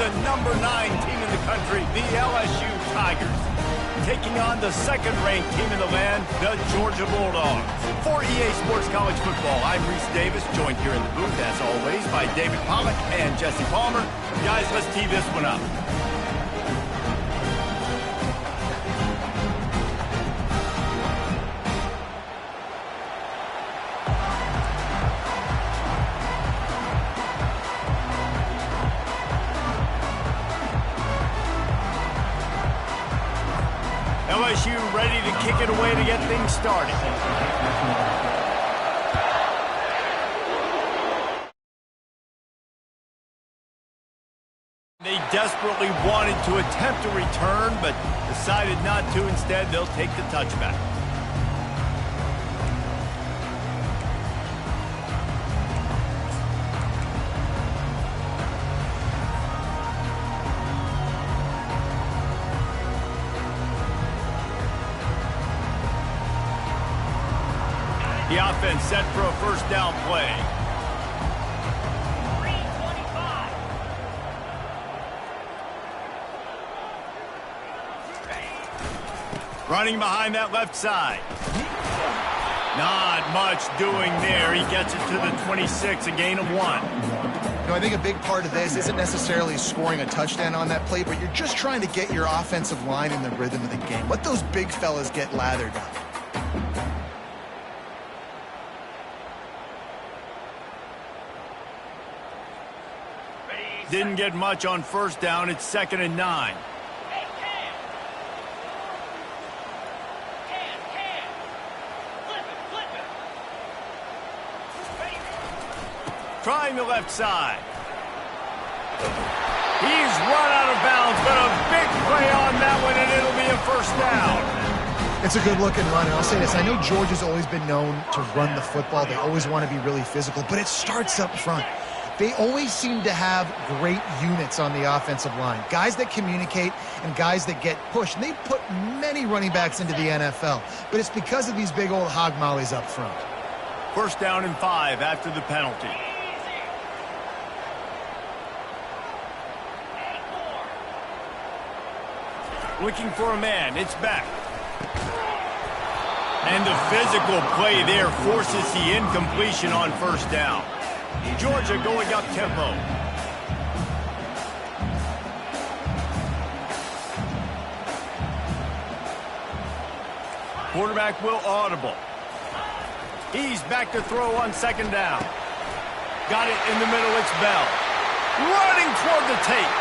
the #9 team in the country, the LSU Tigers, taking on the second-ranked team in the land, the Georgia Bulldogs. For EA Sports College Football, I'm Reese Davis, joined here in the booth, as always, by David Pollack and Jesse Palmer. Guys, let's tee this one up. LSU ready to kick it away to get things started. They desperately wanted to attempt a return, but decided not to. Instead, they'll take the touchback. The offense set for a first down play. Running behind that left side. Not much doing there. He gets it to the 26, a gain of 1. I think a big part of this isn't necessarily scoring a touchdown on that play, but you're just trying to get your offensive line in the rhythm of the game. Let those big fellas get lathered up. Didn't get much on first down. It's 2nd and 9. Trying the left side. He's run out of bounds, but a big play on that one, and it'll be a first down. It's a good-looking run, and I'll say this. I know Georgia's always been known to run the football. They always want to be really physical, but it starts up front. They always seem to have great units on the offensive line. Guys that communicate and guys that get pushed. And they put many running backs into the NFL, but it's because of these big old hog mollies up front. First down and 5 after the penalty. Looking for a man. It's back. And the physical play there forces the incompletion on first down. Georgia going up tempo. Quarterback will audible. He's back to throw on 2nd down. Got it in the middle. It's Bell. Running toward the tape.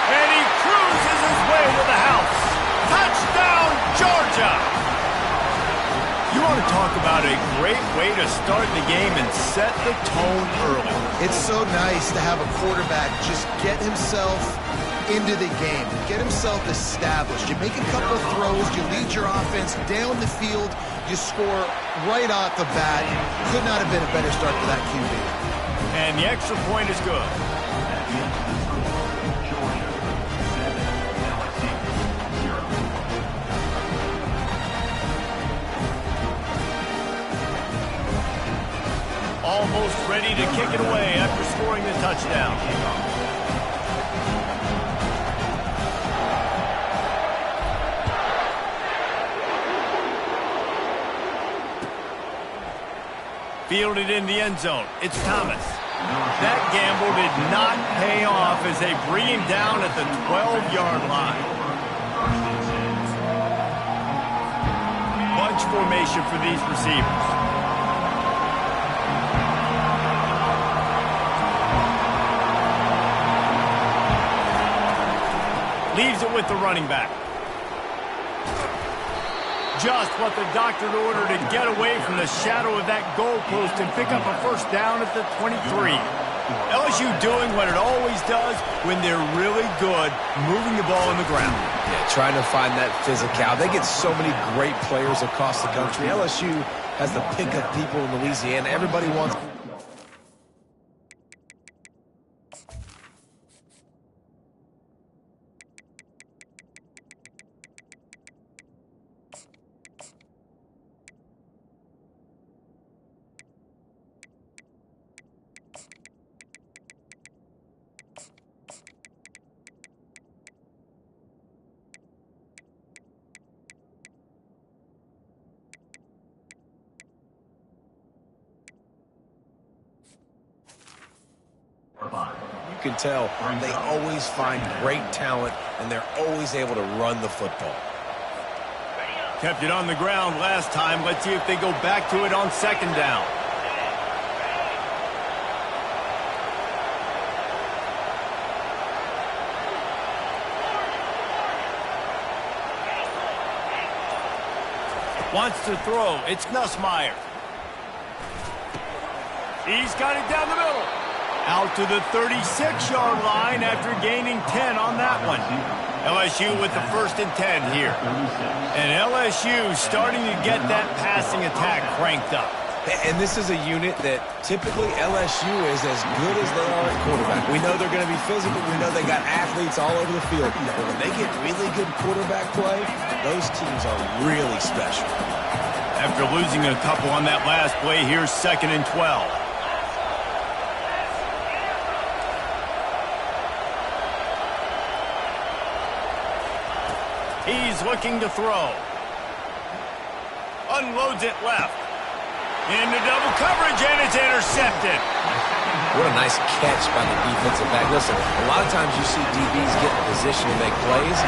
And he cruises his way to the house. Touchdown, Georgia! You want to talk about a great way to start the game and set the tone early. It's so nice to have a quarterback just get himself into the game, get himself established. You make a couple of throws, you lead your offense down the field, you score right off the bat. Could not have been a better start for that QB. And the extra point is good. Almost ready to kick it away after scoring the touchdown. Fielded in the end zone. It's Thomas. That gamble did not pay off as they bring him down at the 12-yard line. Bunch formation for these receivers. Leaves it with the running back. Just what the doctor ordered to get away from the shadow of that goalpost and pick up a first down at the 23. LSU doing what it always does when they're really good, moving the ball on the ground. Yeah, trying to find that physicality. They get so many great players across the country. LSU has the pick of people in Louisiana. Everybody wants... can tell, they always find great talent, and they're always able to run the football. Kept it on the ground last time. Let's see if they go back to it on second down. Wants to throw. It's Nussmeier. He's got it down the middle. Out to the 36-yard line after gaining 10 on that one. LSU with the 1st and 10 here. And LSU starting to get that passing attack cranked up. And this is a unit that typically LSU is as good as they are at quarterback. We know they're going to be physical. We know they got athletes all over the field. But when they get really good quarterback play, those teams are really special. After losing a couple on that last play, here's 2nd and 12. He's looking to throw. Unloads it left. Into double coverage, and it's intercepted. What a nice catch by the defensive back. Listen, a lot of times you see DBs get in position to make plays.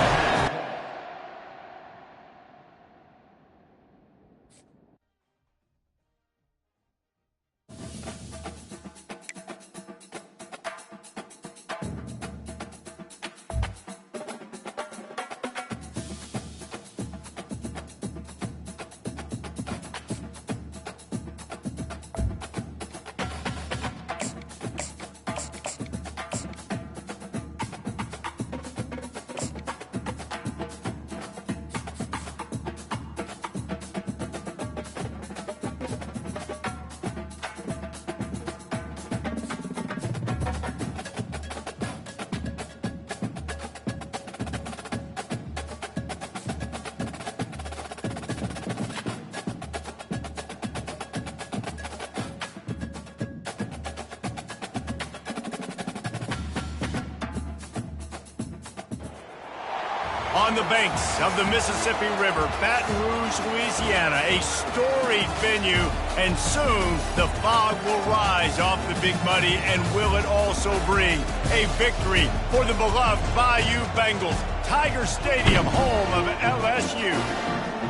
On the banks of the Mississippi River, Baton Rouge, Louisiana, a storied venue, and soon the fog will rise off the Big Muddy, and will it also bring a victory for the beloved Bayou Bengals, Tiger Stadium, home of LSU.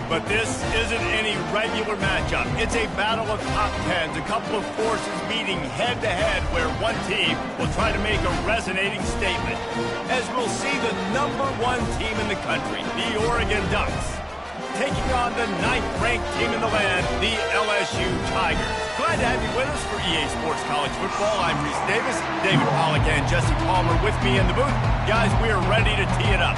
But this isn't any regular matchup. It's a battle of top tens, a couple of forces meeting head-to-head where one team will try to make a resonating statement. As we'll see the #1 team in the country, the Oregon Ducks, taking on the 9th-ranked team in the land, the LSU Tigers. Glad to have you with us for EA Sports College Football. I'm Reese Davis, David Pollack and Jesse Palmer with me in the booth. Guys, we are ready to tee it up.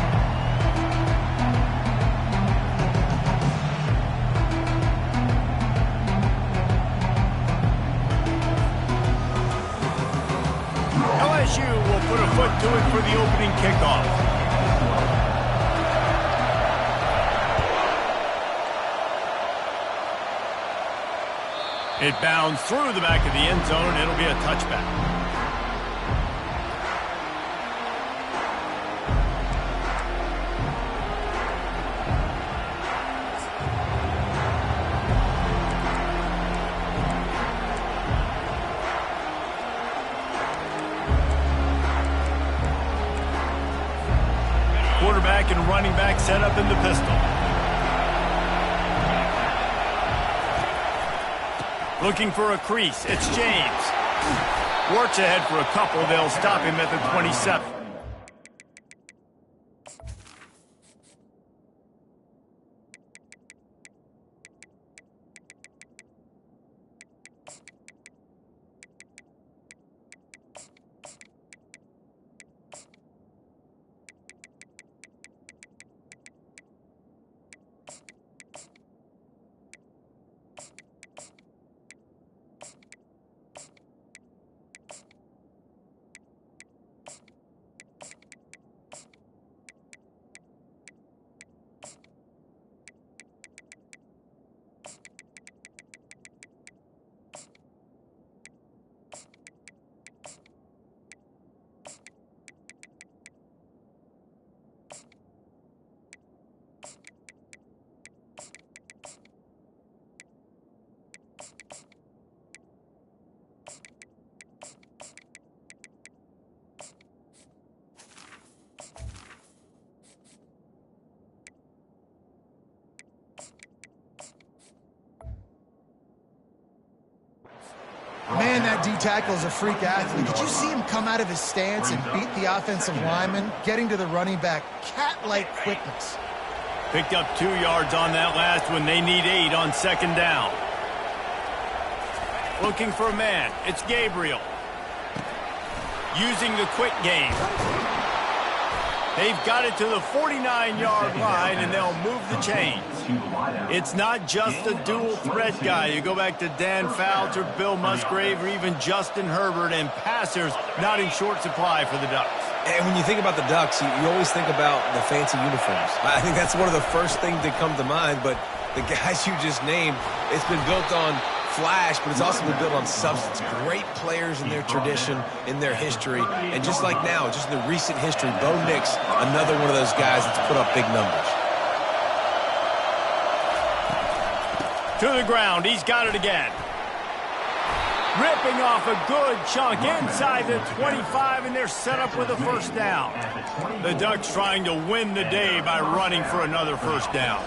LSU will put a foot to it for the opening kickoff. It bounds through the back of the end zone. It'll be a touchback. Quarterback and running back set up in the pistol. Looking for a crease. It's James. Works ahead for a couple. They'll stop him at the 27. that D tackle is a freak athlete. Did you see him come out of his stance and beat the offensive lineman, getting to the running back? Cat-like quickness. Picked up 2 yards on that last one. They need 8 on second down. Looking for a man. It's Gabriel. Using the quick game. They've got it to the 49-yard line, and they'll move the chains. It's not just a dual threat guy. You go back to Dan Fouts, Bill Musgrave, or even Justin Herbert, and passers not in short supply for the Ducks. And when you think about the Ducks, you always think about the fancy uniforms. I think that's one of the first things that come to mind, but the guys you just named, it's been built on flash, but it's also been built on substance. Great players in their tradition, in their history, and just like now, just in the recent history, Bo Nix, another one of those guys that's put up big numbers. To the ground, he's got it again. Ripping off a good chunk inside the 25, and they're set up with a first down. The Ducks trying to win the day by running for another first down.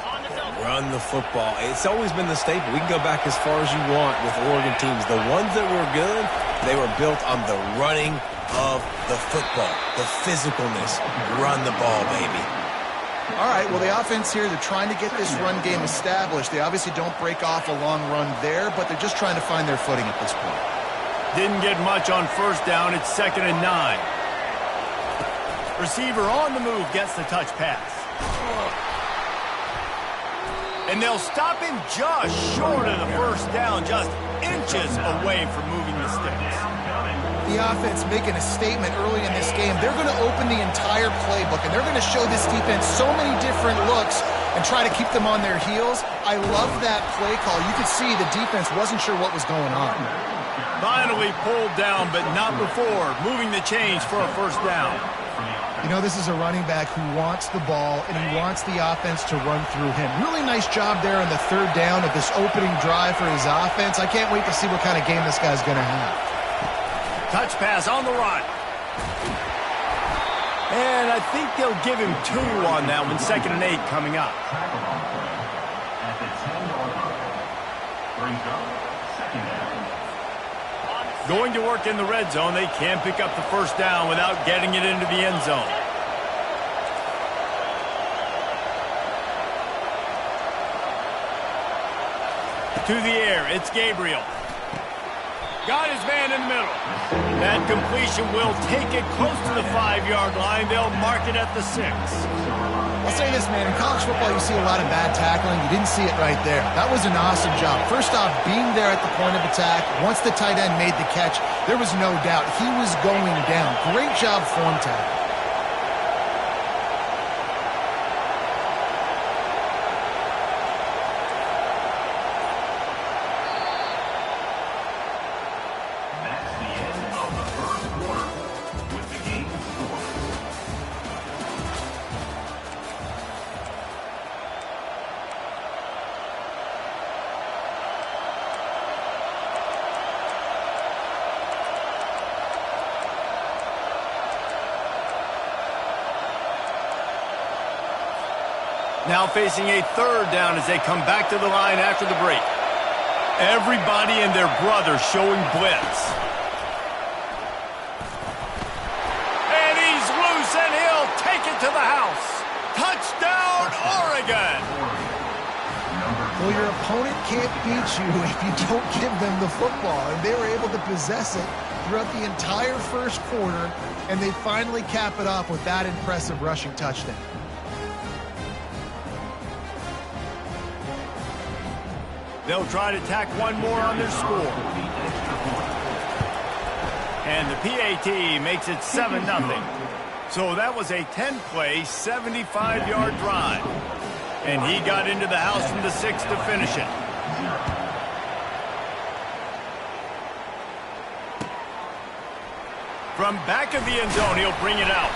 Run the football. It's always been the staple. We can go back as far as you want with Oregon teams. The ones that were good, they were built on the running of the football, the physicalness. Run the ball, baby. All right, well, the offense here, they're trying to get this run game established. They obviously don't break off a long run there, but they're just trying to find their footing at this point. Didn't get much on first down. It's 2nd and 9. Receiver on the move gets the touch pass. And they'll stop him just short of the first down, just inches away from moving the sticks. The offense making a statement early in this game. They're going to open the entire playbook, and they're going to show this defense so many different looks and try to keep them on their heels. I love that play call. You could see the defense wasn't sure what was going on. Finally pulled down, but not before moving the chains for a first down. You know, this is a running back who wants the ball, and he wants the offense to run through him. Really nice job there on the third down of this opening drive for his offense. I can't wait to see what kind of game this guy's going to have. Touch pass on the run. And I think they'll give him 2 on that one. 2nd and 8 coming up. Going to work in the red zone. They can't pick up the first down without getting it into the end zone. To the air, it's Gabriel. Got his man in the middle. That completion will take it close to the 5-yard line. They'll mark it at the 6. I'll say this, man. In college football, you see a lot of bad tackling. You didn't see it right there. That was an awesome job. First off, being there at the point of attack. Once the tight end made the catch, there was no doubt he was going down. Great job form tackle. Now facing a third down as they come back to the line after the break. Everybody and their brother showing blitz. And he's loose, and he'll take it to the house. Touchdown, Oregon! Well, your opponent can't beat you if you don't give them the football. And they were able to possess it throughout the entire first quarter, and they finally cap it off with that impressive rushing touchdown. They'll try to tack one more on their score. And the PAT makes it 7-0. So that was a 10-play, 75-yard drive. And he got into the house from the 6 to finish it. From back of the end zone, he'll bring it out.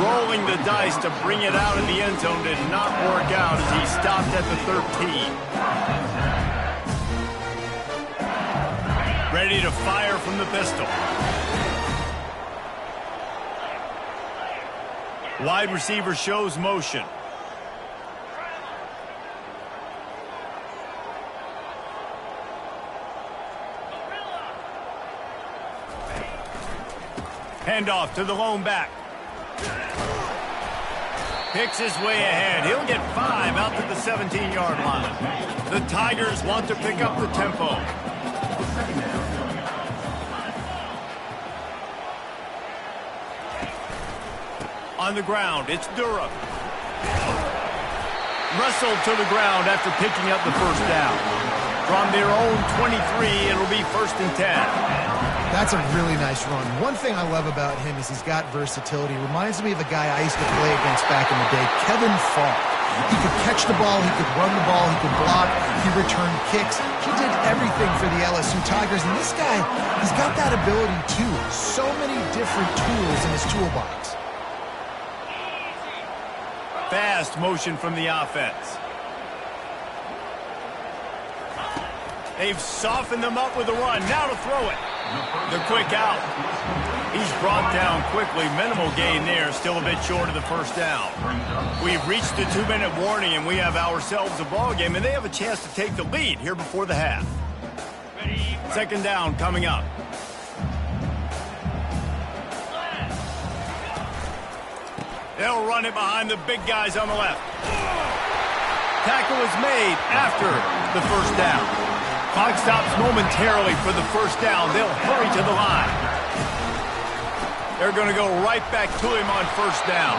Rolling the dice to bring it out of the end zone did not work out as he stopped at the 13. Ready to fire from the pistol. Wide receiver shows motion. Handoff to the lone back. Picks his way ahead. He'll get 5 out to the 17-yard line. The Tigers want to pick up the tempo. On the ground, it's Durham. Wrestled to the ground after picking up the first down. From their own 23, it'll be 1st and 10. That's a really nice run. One thing I love about him is he's got versatility. Reminds me of a guy I used to play against back in the day, Kevin Falk. He could catch the ball, he could run the ball, he could block, he returned kicks. He did everything for the LSU Tigers, and this guy, he's got that ability too. So many different tools in his toolbox. Fast motion from the offense. They've softened them up with a run. Now to throw it. The quick out. He's brought down quickly. Minimal gain there. Still a bit short of the first down. We've reached the 2-minute warning, and we have ourselves a ball game, and they have a chance to take the lead here before the half. 2nd down coming up. They'll run it behind the big guys on the left. Tackle is made after the first down. Clock stops momentarily for the first down. They'll hurry to the line. They're going to go right back to him on 1st down.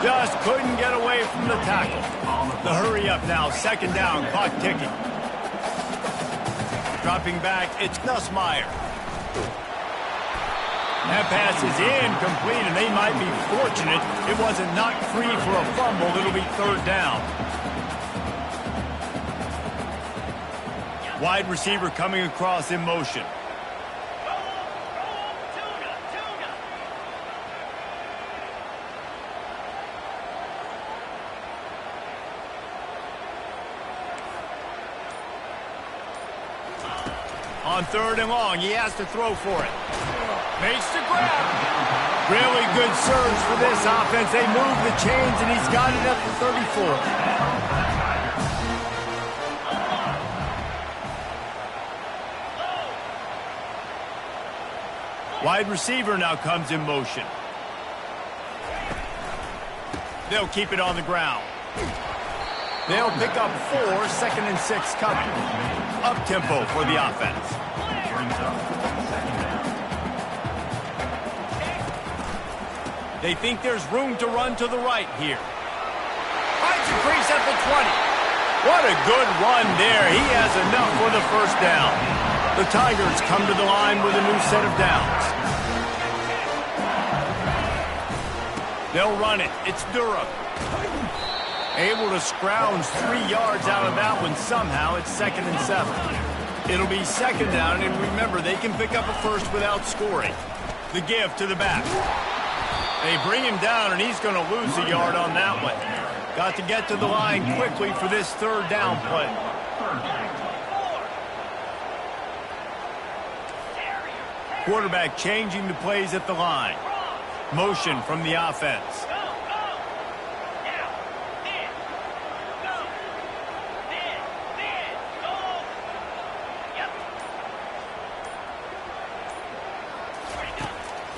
Just couldn't get away from the tackle. The hurry up now. 2nd down. Clock ticking. Dropping back, it's Nussmeier. That pass is incomplete, and they might be fortunate it wasn't knocked free for a fumble. It'll be 3rd down. Wide receiver coming across in motion. On 3rd and long, he has to throw for it. Makes the grab. Really good surge for this offense. They move the chains, and he's got it at the 34. Wide receiver now comes in motion. They'll keep it on the ground. They'll pick up 4, 2nd and 6 coming. Up-tempo for the offense. They think there's room to run to the right here. Finds a crease at the 20. What a good run there. He has enough for the first down. The Tigers come to the line with a new set of downs. They'll run it. It's Durham. Able to scrounge 3 yards out of that one somehow. It's 2nd and 7. It'll be 2nd down, and remember, they can pick up a first without scoring. The give to the back. They bring him down, and he's going to lose a yard on that one. Got to get to the line quickly for this 3rd down play. Quarterback changing the plays at the line. Motion from the offense.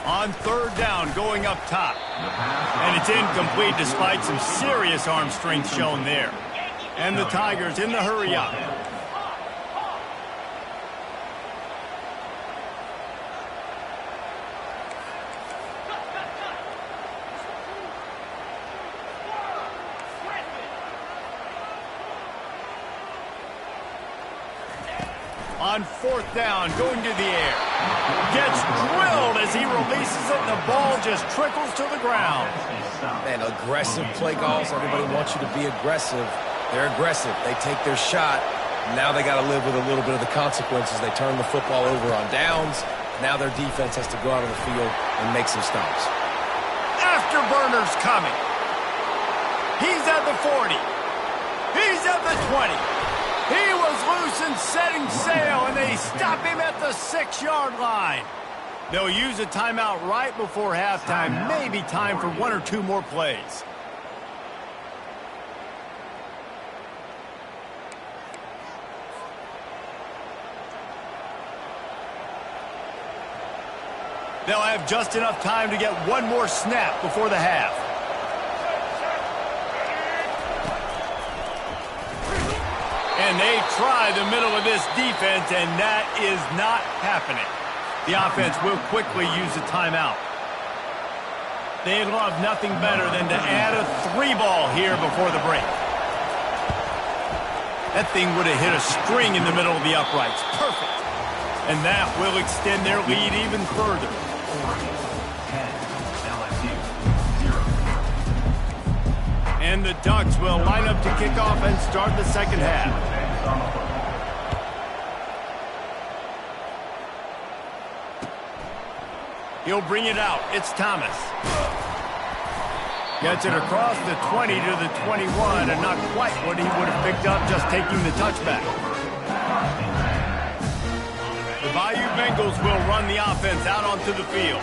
On 3rd down, going up top. And it's incomplete despite some serious arm strength shown there. And the Tigers in the hurry up. On 4th down, going to the air. Gets drilled as he releases it, and the ball just trickles to the ground. Man, aggressive play calls. Everybody wants you to be aggressive. They're aggressive. They take their shot. Now they got to live with a little bit of the consequences. They turn the football over on downs. Now their defense has to go out on the field and make some stops. Afterburner's coming. He's at the 40. He's at the 20. He was loose and setting sail, and they stop him at the 6-yard line. They'll use a timeout right before halftime. Maybe time for 1 or 2 more plays. They'll have just enough time to get one more snap before the half. And they try the middle of this defense, and that is not happening. The offense will quickly use a timeout. They'd love nothing better than to add a 3-ball here before the break. That thing would have hit a string in the middle of the uprights. Perfect. And that will extend their lead even further. 10, LSU, 0. And the Ducks will line up to kick off and start the second half. He'll bring it out. It's Thomas. Gets it across the 20 to the 21, and not quite what he would have picked up just taking the touchback. The Bayou Bengals will run the offense out onto the field.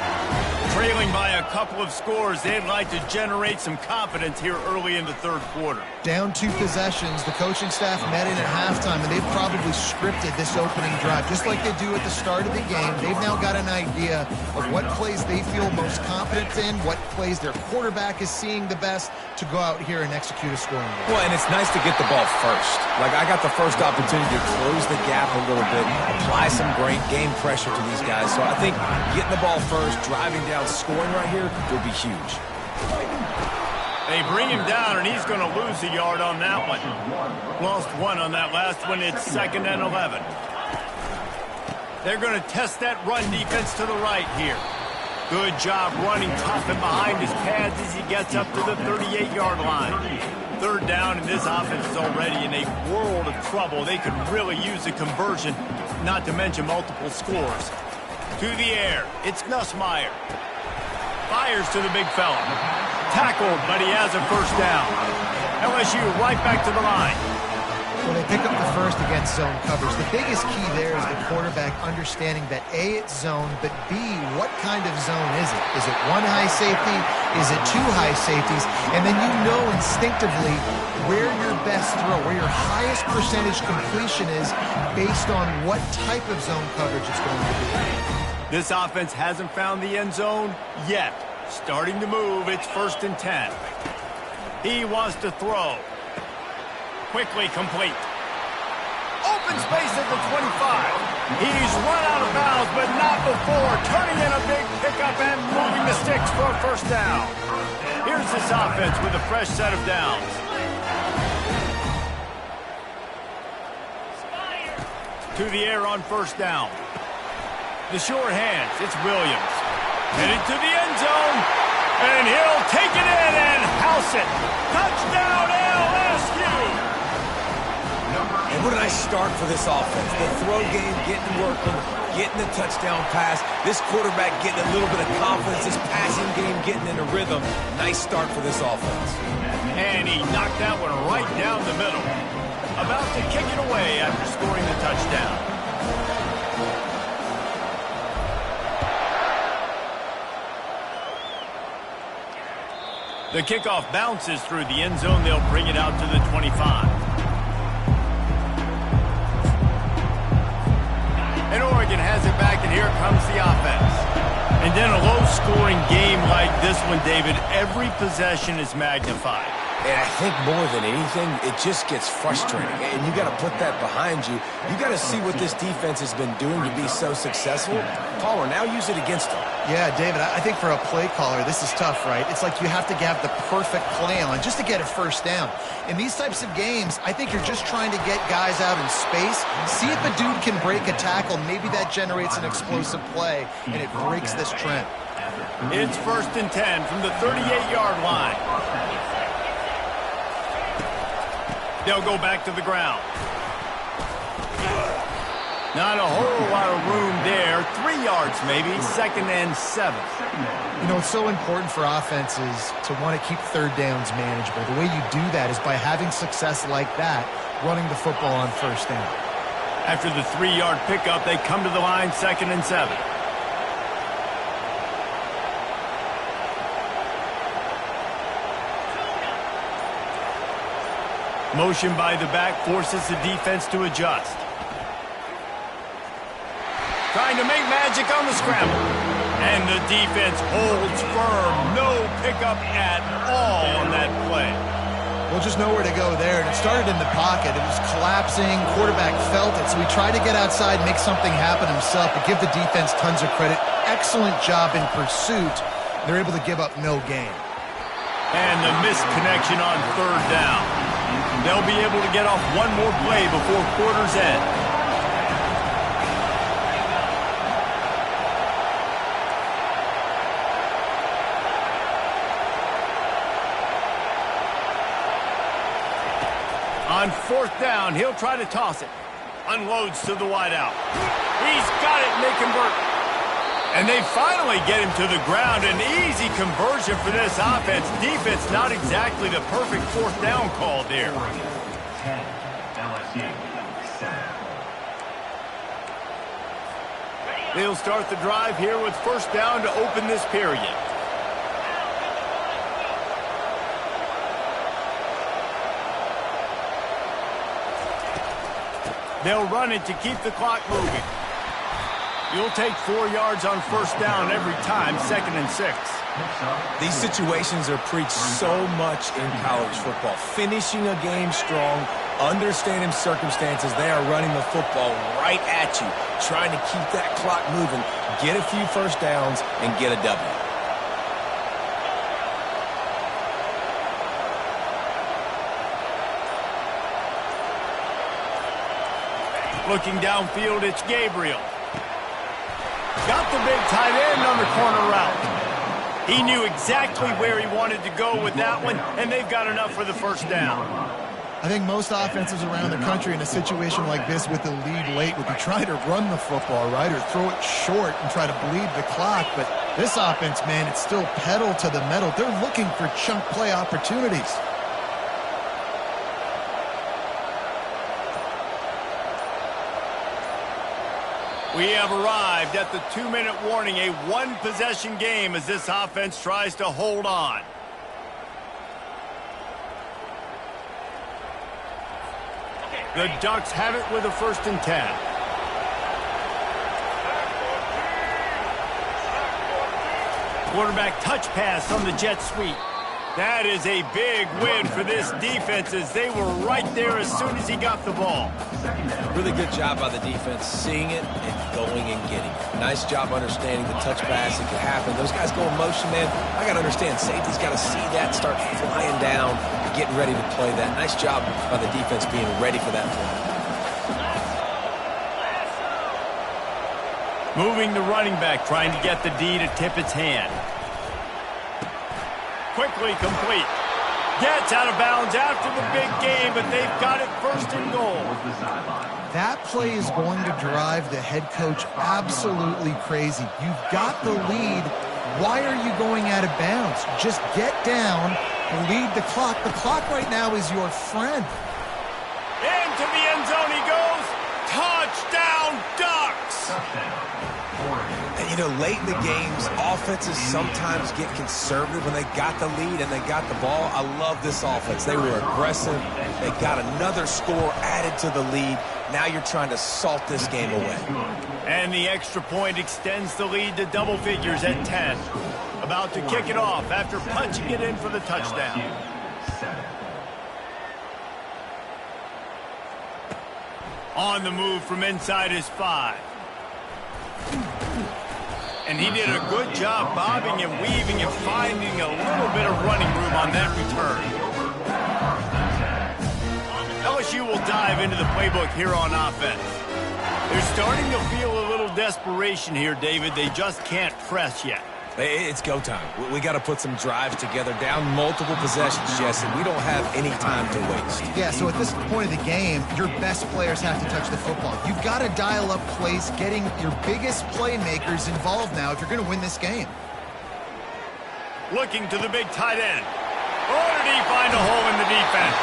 Trailing by a couple of scores, they'd like to generate some confidence here early in the third quarter. Down 2 possessions, the coaching staff met in at halftime, and they've probably scripted this opening drive. Just like they do at the start of the game, they've now got an idea of what plays they feel most confident in, what plays their quarterback is seeing the best to go out here and execute a scoring game. Well, and it's nice to get the ball first. Like, I got the first opportunity to close the gap a little bit, apply some great game pressure to these guys. So I think getting the ball first, driving down, scoring right here will be huge. They bring him down, and he's going to lose a yard on that one. Lost 1 on that last one. It's 2nd and 11. They're going to test that run defense to the right here. Good job running tough and behind his pads as he gets up to the 38-yard line. Third down, and this offense is already in a world of trouble. They could really use a conversion, not to mention multiple scores. To the air, it's Nussmeier. Fires to the big fella. Tackled, but he has a first down. LSU right back to the line. Well, they pick up the first against zone coverage. The biggest key there is the quarterback understanding that A, it's zone, but B, what kind of zone is it? Is it 1 high safety? Is it 2 high safeties? And then you know instinctively where your best throw, where your highest percentage completion is based on what type of zone coverage it's going to be. This offense hasn't found the end zone yet. Starting to move, it's 1st and 10. He wants to throw. Quickly complete. Open space at the 25. He's run out of bounds, but not before. Turning in a big pickup and moving the sticks for a first down. Here's this offense with a fresh set of downs. To the air on first down. The short hands, it's Williams. Headed to the end zone, and he'll take it in and house it. Touchdown, LSU! And what a nice start for this offense. The throw game getting working, getting the touchdown pass. This quarterback getting a little bit of confidence. This passing game getting in a rhythm. Nice start for this offense. And he knocked that one right down the middle. About to kick it away after scoring the touchdown. The kickoff bounces through the end zone. They'll bring it out to the 25. And Oregon has it back, and here comes the offense. And then a low-scoring game like this one, David, every possession is magnified. And I think more than anything, it just gets frustrating. And you got to put that behind you. You got to see what this defense has been doing to be so successful. Caller, now use it against them. Yeah, David, I think for a play caller, this is tough, right? It's like you have to have the perfect play on just to get a first down. In these types of games, I think you're just trying to get guys out in space, see if a dude can break a tackle. Maybe that generates an explosive play, and it breaks this trend. It's 1st and 10 from the 38-yard line. They'll go back to the ground. Not a whole lot of room there. 3 yards maybe, 2nd and 7. You know, it's so important for offenses to want to keep third downs manageable. The way you do that is by having success like that, running the football on first down. After the 3-yard pickup, they come to the line, 2nd and 7. Motion by the back forces the defense to adjust. Trying to make magic on the scramble. And the defense holds firm. No pickup at all on that play. Well, just nowhere to go there. And it started in the pocket. It was collapsing. Quarterback felt it. So he tried to get outside, make something happen himself, but give the defense tons of credit. Excellent job in pursuit. They're able to give up no gain. And the missed connection on third down. They'll be able to get off one more play before quarter's end. On fourth down, he'll try to toss it. Unloads to the wideout. He's got it, and they convert. And they finally get him to the ground. An easy conversion for this offense. Defense, not exactly the perfect fourth down call there. 10, LSU, set. They'll start the drive here with first down to open this period. They'll run it to keep the clock moving. You'll take 4 yards on first down every time, 2nd and 6. These situations are preached so much in college football. Finishing a game strong, understanding circumstances. They are running the football right at you, trying to keep that clock moving, get a few first downs, and get a W. Looking downfield, it's Gabriel. Got the big tight end on the corner route. He knew exactly where he wanted to go with that one, and they've got enough for the first down. I think most offenses around the country in a situation like this with the lead late would be trying to run the football, right, or throw it short and try to bleed the clock. But this offense, man, it's still pedal to the metal. They're looking for chunk play opportunities. We have arrived at the 2-minute warning, a one-possession game as this offense tries to hold on. The Ducks have it with a 1st and 10. Quarterback touch pass on the jet sweep. That is a big win for this defense as they were right there as soon as he got the ball. Really good job by the defense, seeing it and going and getting it. Nice job understanding the touch pass. It could happen. Those guys go in motion, man. I got to understand, safety's got to see that, start flying down, getting ready to play that. Nice job by the defense being ready for that play. Moving the running back, trying to get the D to tip its hand. Quickly complete. Gets out of bounds after the big game, but they've got it 1st and goal. That play is going to drive the head coach absolutely crazy. You've got the lead. Why are you going out of bounds? Just get down, lead the clock. The clock right now is your friend. Into the end zone he goes. Touchdown, Ducks! And, you know, late in the games, offenses sometimes get conservative when they got the lead and they got the ball. I love this offense. They were aggressive. They got another score added to the lead. Now you're trying to salt this game away. And the extra point extends the lead to double figures at 10. About to kick it off after punching it in for the touchdown. On the move from inside his 5. And he did a good job bobbing and weaving and finding a little bit of running room on that return. LSU will dive into the playbook here on offense. They're starting to feel a little desperation here, David. They just can't press yet. It's go time. We got to put some drives together, down multiple possessions, Jesse. We don't have any time to waste. Yeah, so at this point of the game, your best players have to touch the football. You've got to dial up plays, getting your biggest playmakers involved now if you're going to win this game. Looking to the big tight end. Oh, did he find a hole in the defense?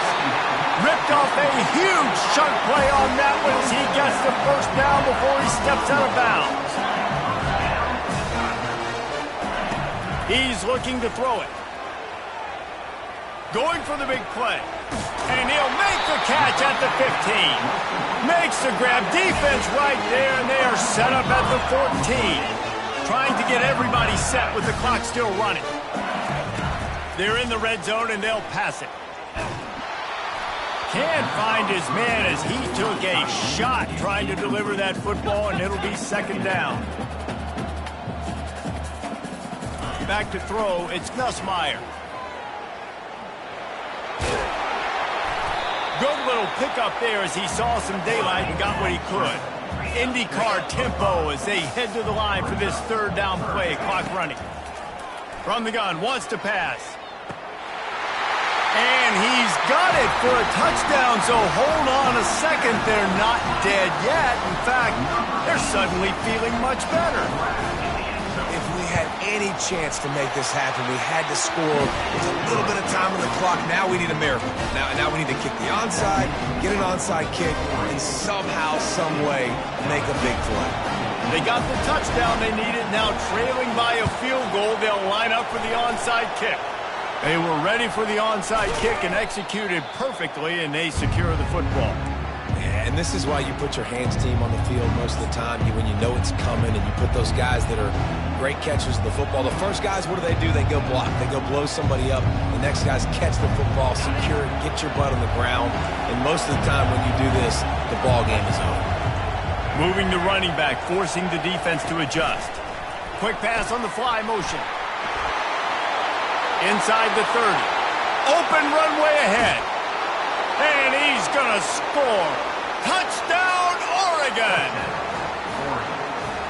Ripped off a huge chunk play on that one as he gets the first down before he steps out of bounds. He's looking to throw it. Going for the big play. And he'll make the catch at the 15. Makes the grab. Defense right there, and they are set up at the 14. trying to get everybody set with the clock still running. They're in the red zone, and they'll pass it. Can't find his man as he took a shot trying to deliver that football, and it'll be second down. Back to throw, it's Nussmeier. Good little pickup there as he saw some daylight and got what he could. IndyCar tempo as they head to the line for this third down play. Clock running. From the gun, wants to pass. And he's got it for a touchdown, so hold on a second. They're not dead yet. In fact, they're suddenly feeling much better. If we had any chance to make this happen, we had to score. There's a little bit of time on the clock. Now we need a miracle. Now we need to kick the onside, get an onside kick, and somehow, some way, make a big play. They got the touchdown they needed. Now trailing by a field goal, they'll line up for the onside kick. They were ready for the onside kick and executed perfectly, and they secure the football. Yeah, and this is why you put your hands team on the field most of the time. When you know it's coming, and you put those guys that are great catchers of the football. The first guys, what do? They go block. They go blow somebody up. The next guys catch the football, secure it, get your butt on the ground. And most of the time when you do this, the ball game is over. Moving the running back, forcing the defense to adjust. Quick pass on the fly motion. Inside the 30. Open runway ahead. And he's going to score. Touchdown, Oregon!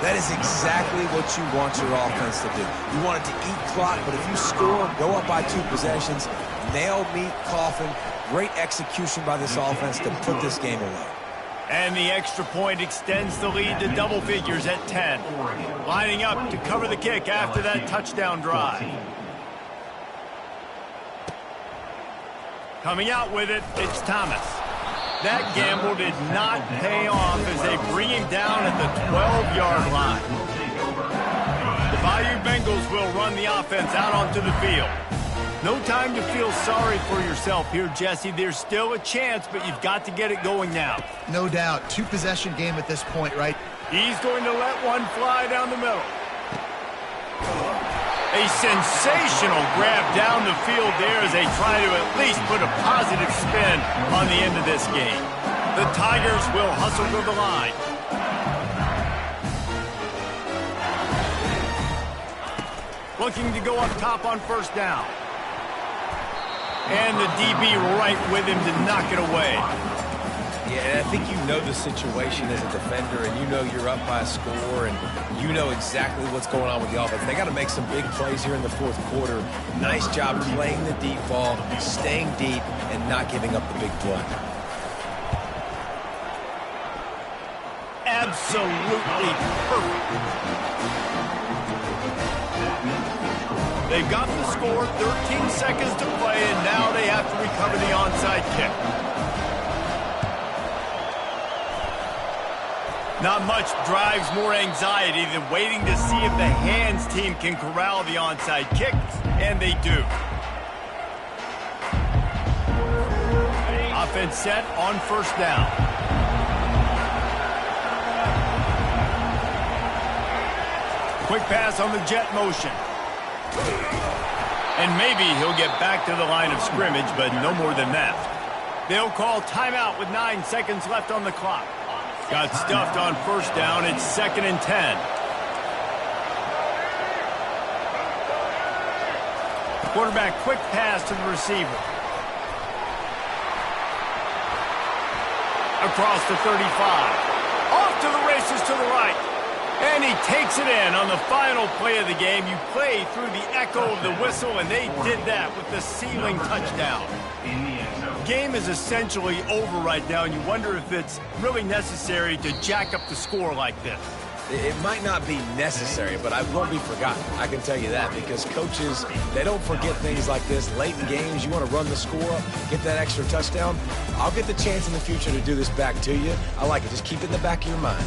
That is exactly what you want your offense to do. You want it to eat clock, but if you score, go up by 2 possessions, nail, meet, coffin. Great execution by this offense to put this game away. And the extra point extends the lead to double figures at 10. Lining up to cover the kick after that touchdown drive. Coming out with it, it's Thomas. That gamble did not pay off as they bring him down at the 12-yard line. The Bayou Bengals will run the offense out onto the field. No time to feel sorry for yourself here, Jesse. There's still a chance, but you've got to get it going now. No doubt. 2-possession game at this point, right? He's going to let one fly down the middle. A sensational grab down the field there as they try to at least put a positive spin on the end of this game. The Tigers will hustle to the line. Looking to go up top on first down. And the DB right with him to knock it away. Yeah, I think you know the situation as a defender, and you know you're up by a score, and you know exactly what's going on with the offense. They got to make some big plays here in the fourth quarter. Nice job playing the deep ball, staying deep, and not giving up the big play. Absolutely perfect. They've got the score, 13 seconds to play, and now they have to recover the onside kick. Not much drives more anxiety than waiting to see if the hands team can corral the onside kick, and they do. Offense set on first down. Quick pass on the jet motion. And maybe he'll get back to the line of scrimmage, but no more than that. They'll call timeout with 9 seconds left on the clock. Got stuffed on first down. It's 2nd and 10. Quarterback quick pass to the receiver. Across the 35. Off to the races to the right. And he takes it in on the final play of the game. You play through the echo of the whistle, and they did that with the ceiling touchdown. Game is essentially over right now, and you wonder if it's really necessary to jack up the score like this. It might not be necessary, but I won't be forgotten. I can tell you that, because coaches, they don't forget things like this. Late in games, you want to run the score up, get that extra touchdown. I'll get the chance in the future to do this back to you. I like it. Just keep it in the back of your mind.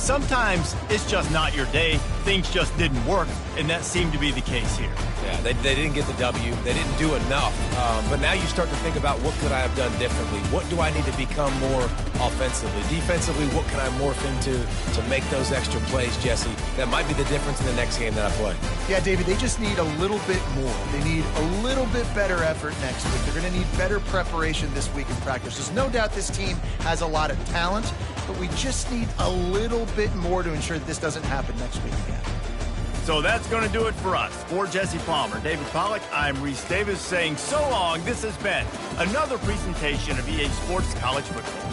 Sometimes it's just not your day. Things just didn't work, and that seemed to be the case here. Yeah, they didn't get the W. They didn't do enough. But now you start to think about what could I have done differently? What do I need to become more offensively? Defensively, what can I morph into to make those extra plays, Jesse? That might be the difference in the next game that I play. Yeah, David, they just need a little bit more. They need a little bit better effort next week. They're going to need better preparation this week in practice. There's no doubt this team has a lot of talent, but we just need a little bit more to ensure that this doesn't happen next week again. So that's going to do it for us. For Jesse Palmer, David Pollack, I'm Reese Davis saying so long. This has been another presentation of EA Sports College Football.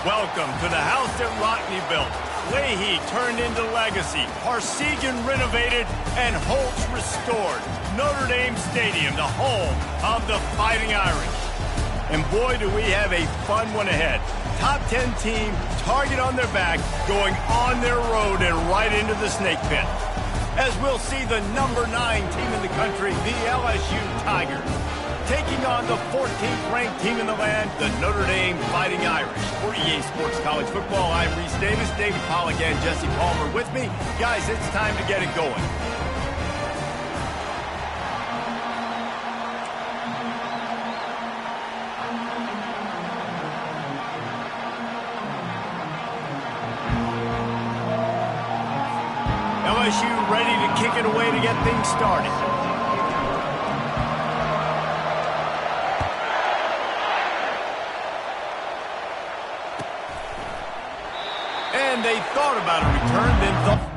Welcome to the house that Rodney built. Leahy turned into legacy. Parsegian renovated and Holtz restored. Notre Dame Stadium, the home of the Fighting Irish. And boy, do we have a fun one ahead. Top 10 team, target on their back, going on their road and right into the snake pit. As we'll see the number 9 team in the country, the LSU Tigers, taking on the 14th ranked team in the land, the Notre Dame Fighting Irish. For EA Sports College Football, I'm Reese Davis, David Pollack, and Jesse Palmer with me. Guys, it's time to get it going. LSU ready to kick it away to get things started. And they thought about a return, then thought...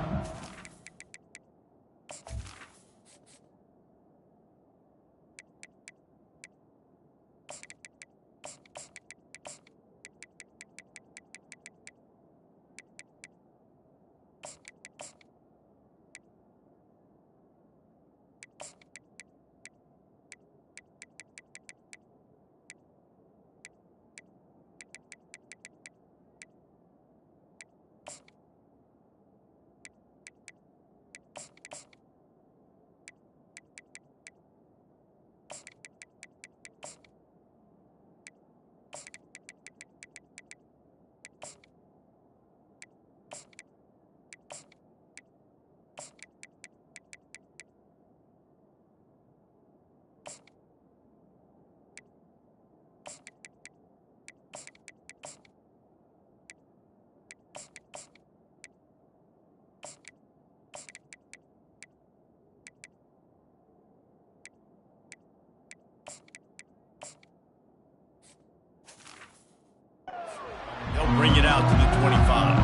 They'll bring it out to the 25.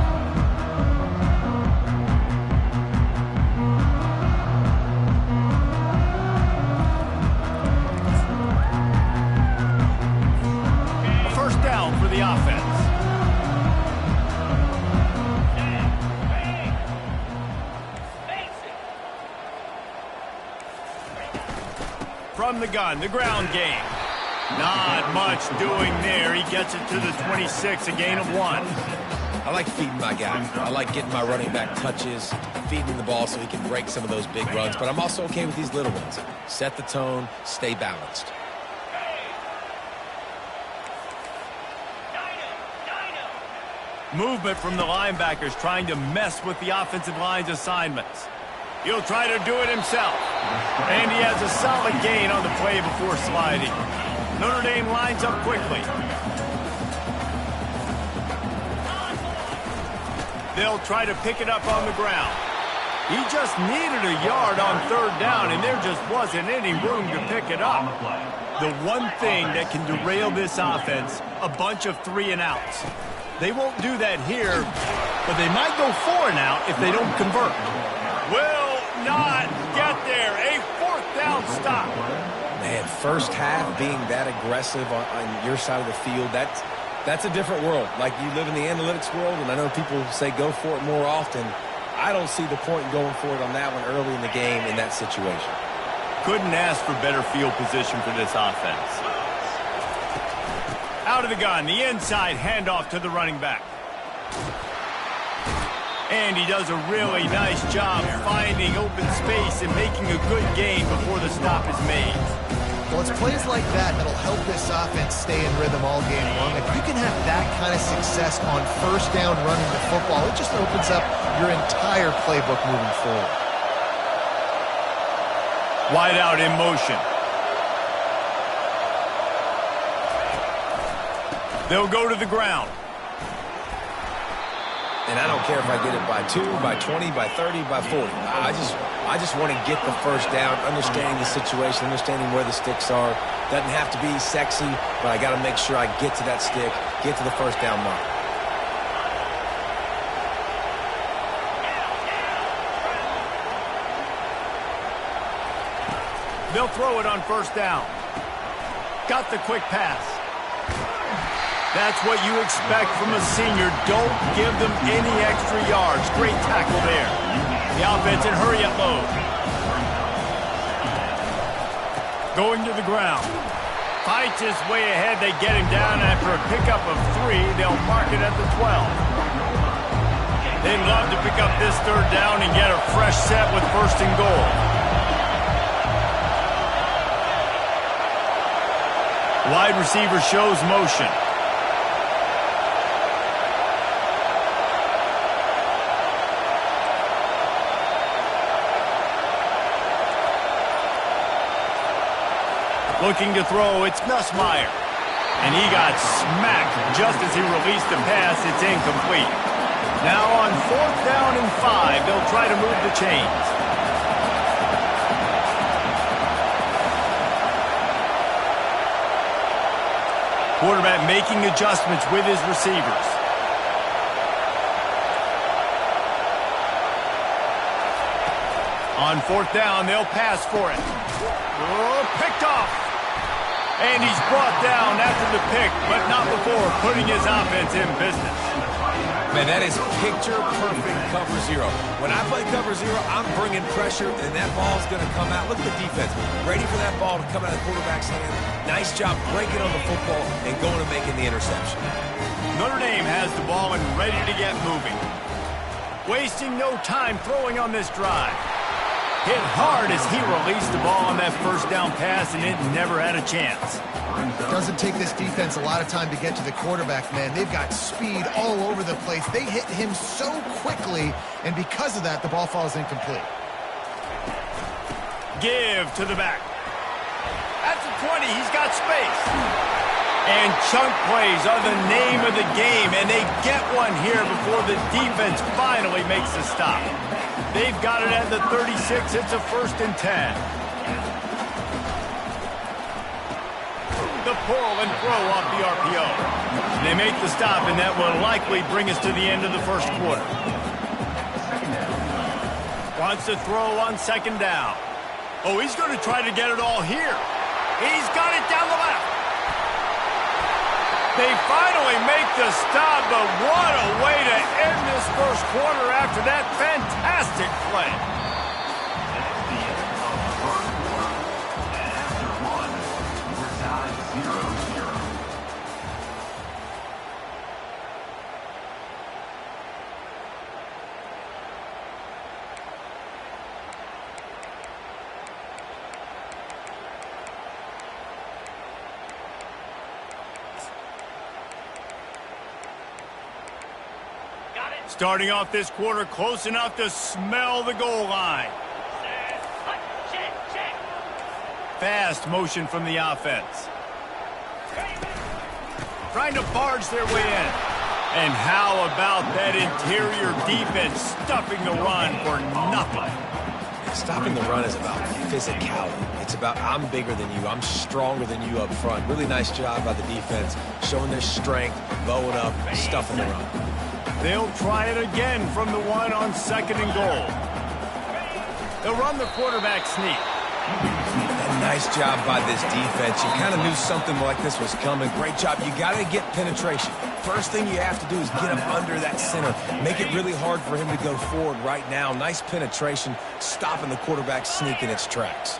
A first down for the offense. From the gun, the ground game. Not much doing there. He gets it to the 26, a gain of 1. I like feeding my guy. I like getting my running back touches, feeding the ball so he can break some of those big runs. But I'm also okay with these little ones. Set the tone, stay balanced. Movement from the linebackers trying to mess with the offensive line's assignments. He'll try to do it himself. And he has a solid gain on the play before sliding. Notre Dame lines up quickly. They'll try to pick it up on the ground. He just needed a yard on third down, and there just wasn't any room to pick it up. The one thing that can derail this offense, a bunch of 3-and-outs. They won't do that here, but they might go 4-and-out if they don't convert. Will not get there. A fourth down stop. Man, first half being that aggressive on your side of the field, that's a different world. Like, you live in the analytics world, and I know people say go for it more often. I don't see the point in going for it on that one early in the game in that situation. Couldn't ask for better field position for this offense. Out of the gun, the inside handoff to the running back. And he does a really nice job finding open space and making a good gain before the stop is made. Well, it's plays like that that'll help this offense stay in rhythm all game long. If you can have that kind of success on first down running the football, it just opens up your entire playbook moving forward. Wide out in motion. They'll go to the ground. And I don't care if I get it by 2, by 20, by 30, by 40. I just want to get the first down, understanding the situation, understanding where the sticks are. Doesn't have to be sexy, but I got to make sure I get to that stick, get to the first down mark. They'll throw it on first down. Got the quick pass. That's what you expect from a senior. Don't give them any extra yards. Great tackle there. The offense in hurry-up mode. Going to the ground. Fights his way ahead. They get him down after a pickup of 3. They'll mark it at the 12. They'd love to pick up this third down and get a fresh set with 1st and goal. Wide receiver shows motion. Looking to throw, it's Nussmeier. And he got smacked just as he released the pass. It's incomplete. Now on 4th down and 5, they'll try to move the chains. Quarterback making adjustments with his receivers. On 4th down, they'll pass for it. Oh, picked off. And he's brought down after the pick, but not before putting his offense in business. Man, that is picture-perfect cover 0. When I play cover 0, I'm bringing pressure, and that ball's going to come out. Look at the defense. Ready for that ball to come out of the quarterback's hand. Nice job breaking on the football and going and making the interception. Notre Dame has the ball and ready to get moving. Wasting no time throwing on this drive. Hit hard as he released the ball on that 1st down pass, and it never had a chance. It doesn't take this defense a lot of time to get to the quarterback, man. They've got speed all over the place. They hit him so quickly, and because of that, the ball falls incomplete. Give to the back. At the 20, he's got space. And chunk plays are the name of the game, and they get one here before the defense finally makes a stop. They've got it at the 36. It's a 1st and 10. The pull and throw off the RPO. They make the stop, and that will likely bring us to the end of the 1st quarter. Wants to throw on 2nd down. Oh, he's going to try to get it all here. He's got it down the left. They finally make the stop, but what a way to end this 1st quarter after that fantastic play. That's the end of the 1st quarter. And after 1, we're tied 0-0. Starting off this quarter close enough to smell the goal line. Fast motion from the offense. Trying to barge their way in. And how about that interior defense stuffing the run for nothing? Stopping the run is about physicality. It's about I'm bigger than you, I'm stronger than you up front. Really nice job by the defense, showing their strength, bowing up, stuffing the run. They'll try it again from the 1 on 2nd and goal. They'll run the quarterback sneak. A nice job by this defense. You kind of knew something like this was coming. Great job. You got to get penetration. First thing you have to do is get him under that center. Make it really hard for him to go forward right now. Nice penetration, stopping the quarterback sneak in its tracks.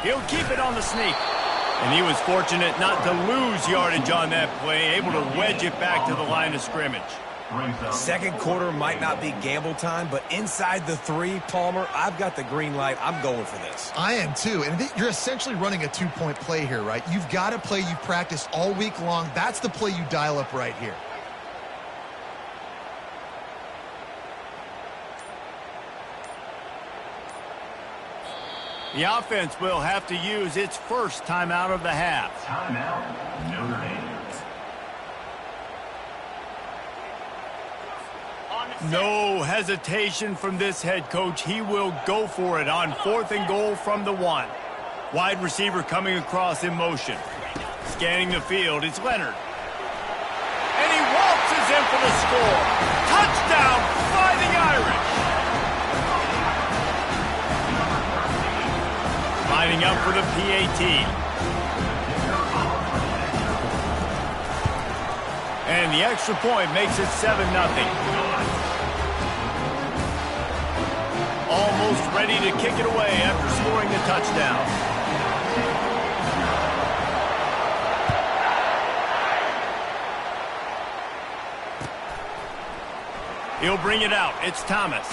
He'll keep it on the sneak. And he was fortunate not to lose yardage on that play, able to wedge it back to the line of scrimmage. 2nd quarter might not be gamble time, but inside the 3, Palmer, I've got the green light. I'm going for this. I am too, and you're essentially running a 2-point play here, right? You've got a play you practice all week long. That's the play you dial up right here. The offense will have to use its first timeout of the half. Timeout, Notre Dame. No hesitation from this head coach. He will go for it on 4th and goal from the 1. Wide receiver coming across in motion. Scanning the field, it's Leonard. And he waltzes in for the score. Touchdown, Fighting Irish. Lining up for the PAT. And the extra point makes it 7-0. Almost ready to kick it away after scoring the touchdown. He'll bring it out. It's Thomas.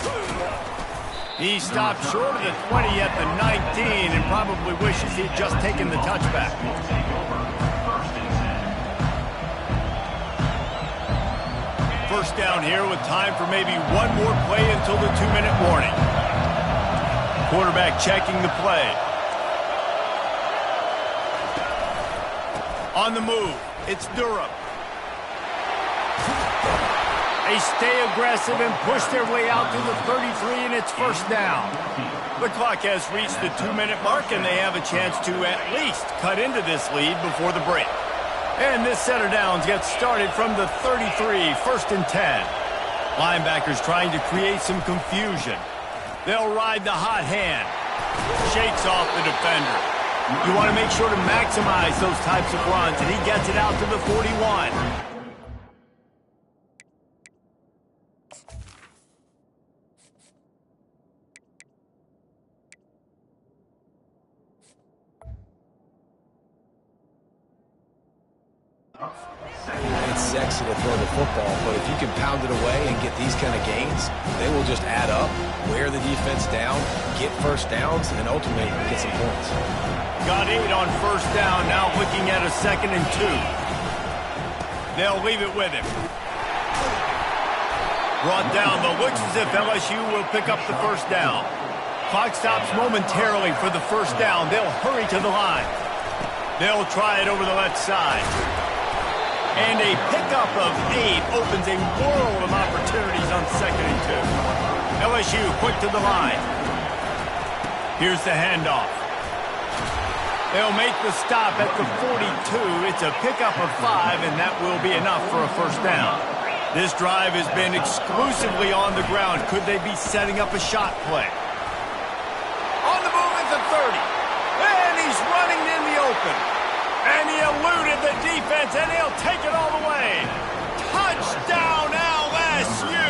He stopped short of the 20 at the 19 and probably wishes he'd just taken the touchback. First down here with time for maybe one more play until the 2-minute warning. Quarterback checking the play. On the move, it's Durham. They stay aggressive and push their way out to the 33, and it's first down. The clock has reached the 2-minute mark, and they have a chance to at least cut into this lead before the break. And this set of downs gets started from the 33, first and 10. Linebackers trying to create some confusion. They'll ride the hot hand. Shakes off the defender. You want to make sure to maximize those types of runs, and he gets it out to the 41. It's sexy to throw the football, but if you can pound it away and get these kind of gains, they will just add up, wear the defense down, get first downs, and ultimately get some points. Got 8 on first down, now looking at a 2nd and 2. They'll leave it with him. Brought down, but looks as if LSU will pick up the first down. Clock stops momentarily for the first down. They'll hurry to the line. They'll try it over the left side. And a pickup of 8 opens a world of opportunities on 2nd and 2. LSU quick to the line. Here's the handoff. They'll make the stop at the 42. It's a pickup of 5, and that will be enough for a first down. This drive has been exclusively on the ground. Could they be setting up a shot play? On the move at the 30. And he's running in the open. And he eluded the defense, and he'll take it all the way. Touchdown, LSU!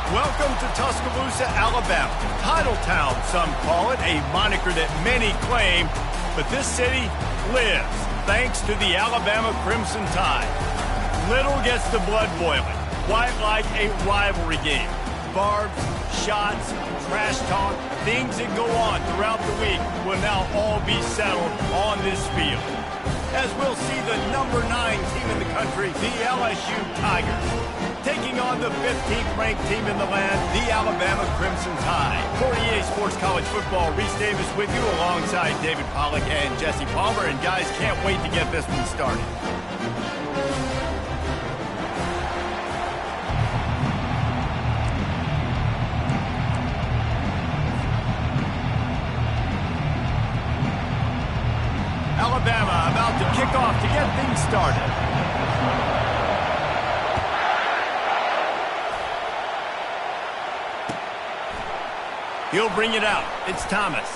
Welcome to Tuscaloosa, Alabama. Titletown, some call it, a moniker that many claim, but this city lives thanks to the Alabama Crimson Tide. Little gets the blood boiling, quite like a rivalry game. Barbs, shots, trash talk, things that go on throughout the week will now all be settled on this field. As we'll see the number 9 team in the country, the LSU Tigers, taking on the 15th ranked team in the land, the Alabama Crimson Tide. For EA Sports College Football, Reese Davis with you alongside David Pollack and Jesse Palmer. And guys, can't wait to get this one started. Alabama about to kick off to get things started. He'll bring it out. It's Thomas.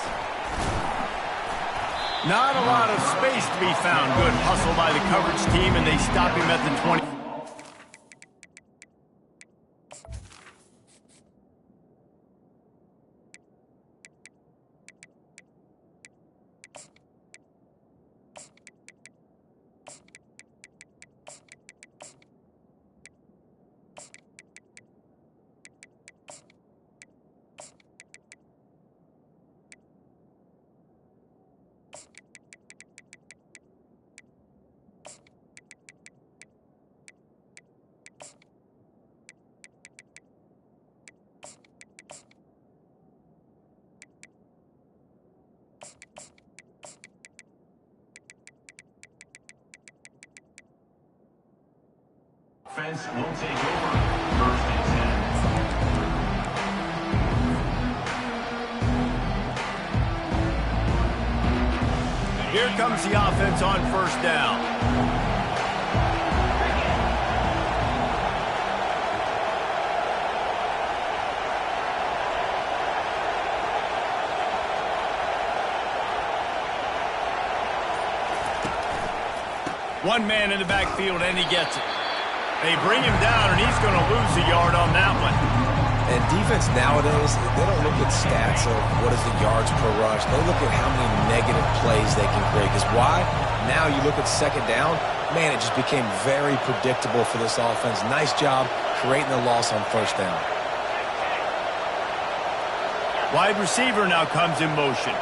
Not a lot of space to be found. Good hustle by the coverage team, and they stop him at the 20. Offense will take over. First and 10. Here comes the offense on first down. One man in the backfield, and he gets it. They bring him down, and he's going to lose a yard on that one. And defense nowadays, they don't look at stats of what is the yards per rush. They look at how many negative plays they can create. Because why? Now you look at second down, man, it just became very predictable for this offense. Nice job creating the loss on first down. Wide receiver now comes in motion.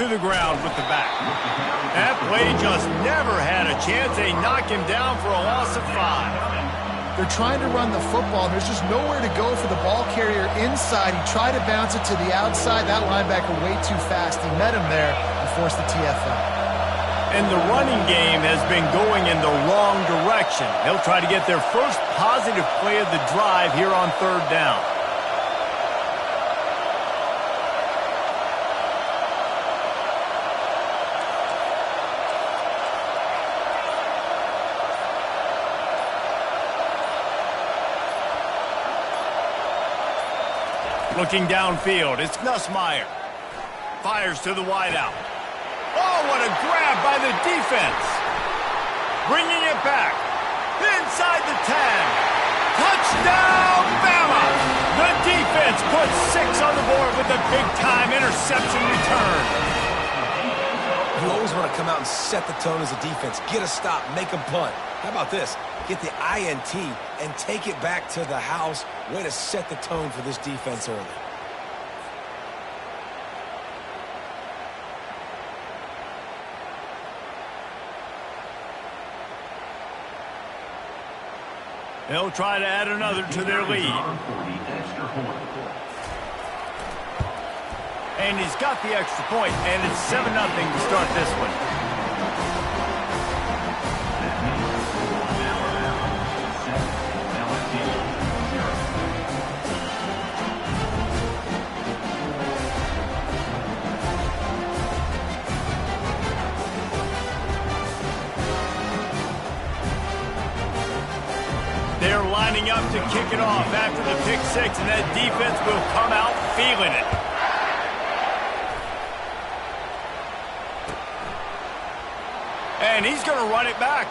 To the ground with the back. That play just never had a chance. They knock him down for a loss of 5. They're trying to run the football, and there's just nowhere to go for the ball carrier inside. He tried to bounce it to the outside. That linebacker way too fast. He met him there and forced the TFL. And the running game has been going in the wrong direction. They'll try to get their first positive play of the drive here on third down. Looking downfield, it's Nussmeier. Fires to the wideout. Oh, what a grab by the defense. Bringing it back. Inside the 10. Touchdown, Bama! The defense puts 6 on the board with a big-time interception return. You always want to come out and set the tone as a defense. Get a stop, make a punt. How about this? Get the INT and take it back to the house. Way to set the tone for this defense early. They'll try to add another to their lead. And he's got the extra point, and it's 7-0 to start this one. They're lining up to kick it off after the pick 6, and that defense will come out feeling it. And he's going to run it back.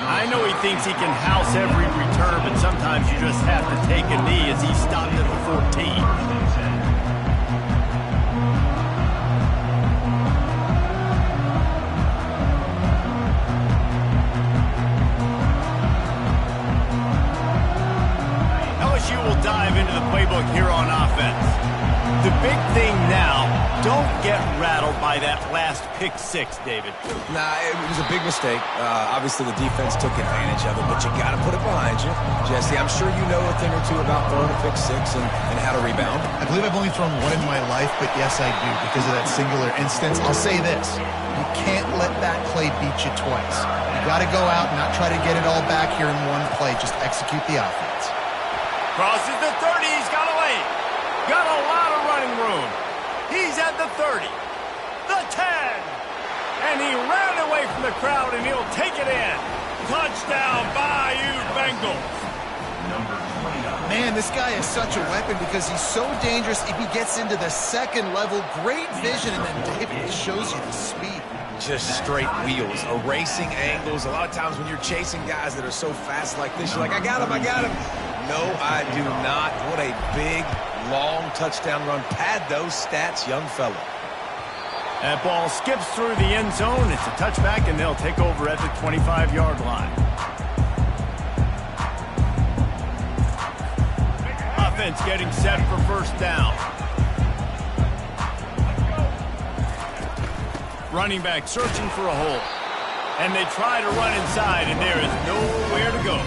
I know he thinks he can house every return, but sometimes you just have to take a knee as he stopped at the 14. LSU will dive into the playbook here on offense. The big thing now, don't get rattled by that last pick six, David. Nah, it was a big mistake. Obviously, the defense took advantage of it, but you got to put it behind you. Jesse, I'm sure you know a thing or two about throwing a pick six and how to rebound. I believe I've only thrown one in my life, but yes, I do because of that singular instance. I'll say this. You can't let that play beat you twice. You got to go out and not try to get it all back here in one play. Just execute the offense. Crosses the 30. He's got a lane. Got a lot of running room. He's at the 30. The 10. And he ran away from the crowd, and he'll take it in. Touchdown, Bayou Bengals. Man, this guy is such a weapon because he's so dangerous. If he gets into the second level, great vision, and then David shows you the speed. Just straight wheels, erasing angles. A lot of times when you're chasing guys that are so fast like this, you're like, I got him, I got him. No, I do not. What a big, long touchdown run. Pad those stats, young fella. That ball skips through the end zone. It's a touchback, and they'll take over at the 25-yard line. Offense getting set for first down. Running back searching for a hole. And they try to run inside, and there is nowhere to go.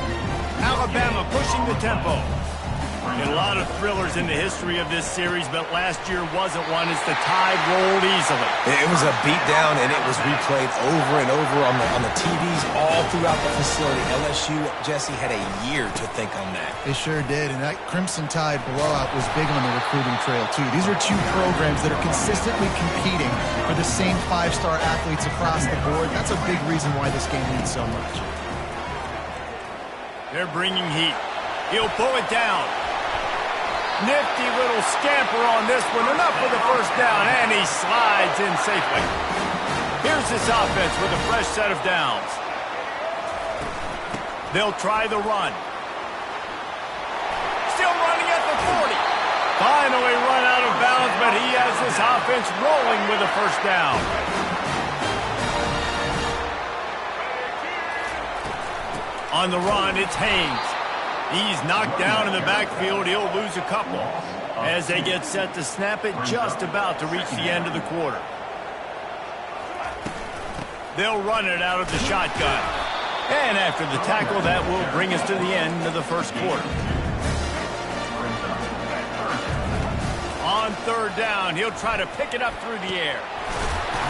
Alabama pushing the tempo. And a lot of thrillers in the history of this series, but last year wasn't one as the tide rolled easily. It was a beatdown, and it was replayed over and over on the TVs all throughout the facility. LSU, Jesse, had a year to think on that. They sure did, and that Crimson Tide blowout was big on the recruiting trail, too. These are two programs that are consistently competing for the same five-star athletes across the board. That's a big reason why this game means so much. They're bringing heat. He'll pull it down. Nifty little scamper on this one. Enough for the first down, and he slides in safely. Here's this offense with a fresh set of downs. They'll try the run. Still running at the 40. Finally run out of bounds, but he has this offense rolling with a first down. On the run, it's Haynes. He's knocked down in the backfield. He'll lose a couple as they get set to snap it, just about to reach the end of the quarter. They'll run it out of the shotgun. And after the tackle, that will bring us to the end of the first quarter. On third down, he'll try to pick it up through the air.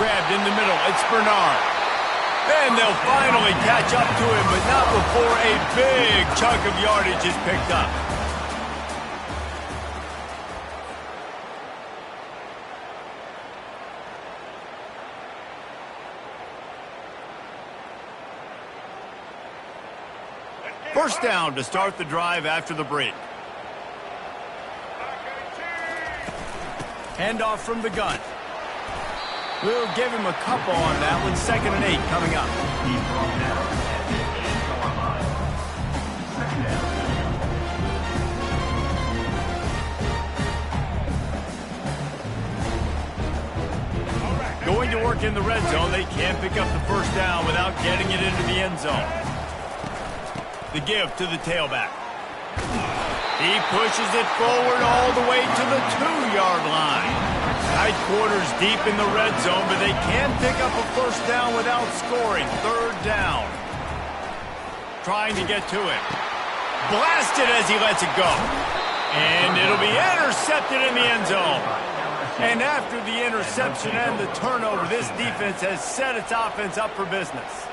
Grabbed in the middle, it's Bernard. And they'll finally catch up to him, but not before a big chunk of yardage is picked up. First down to start the drive after the break. Handoff from the gun. We'll give him a couple on that one. 2nd and 8 coming up. Going to work in the red zone. They can't pick up the first down without getting it into the end zone. The give to the tailback. He pushes it forward all the way to the 2-yard line. Tight quarters deep in the red zone, but they can't pick up a first down without scoring. 3rd down. Trying to get to it. Blasted as he lets it go. And it'll be intercepted in the end zone. And after the interception and the turnover, this defense has set its offense up for business.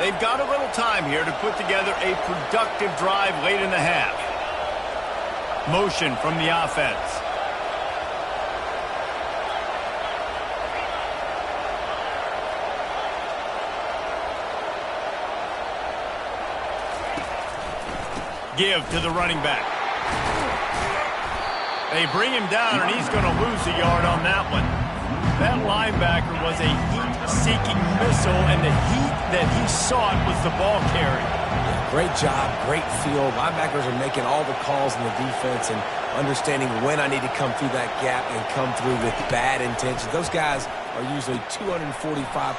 They've got a little time here to put together a productive drive late in the half. Motion from the offense. Give to the running back. They bring him down, and he's going to lose a yard on that one. That linebacker was a heat-seeking missile, and the heat that he sought was the ball carry. Yeah, great job, great field. Linebackers are making all the calls in the defense and understanding when I need to come through that gap and come through with bad intentions. Those guys are usually 245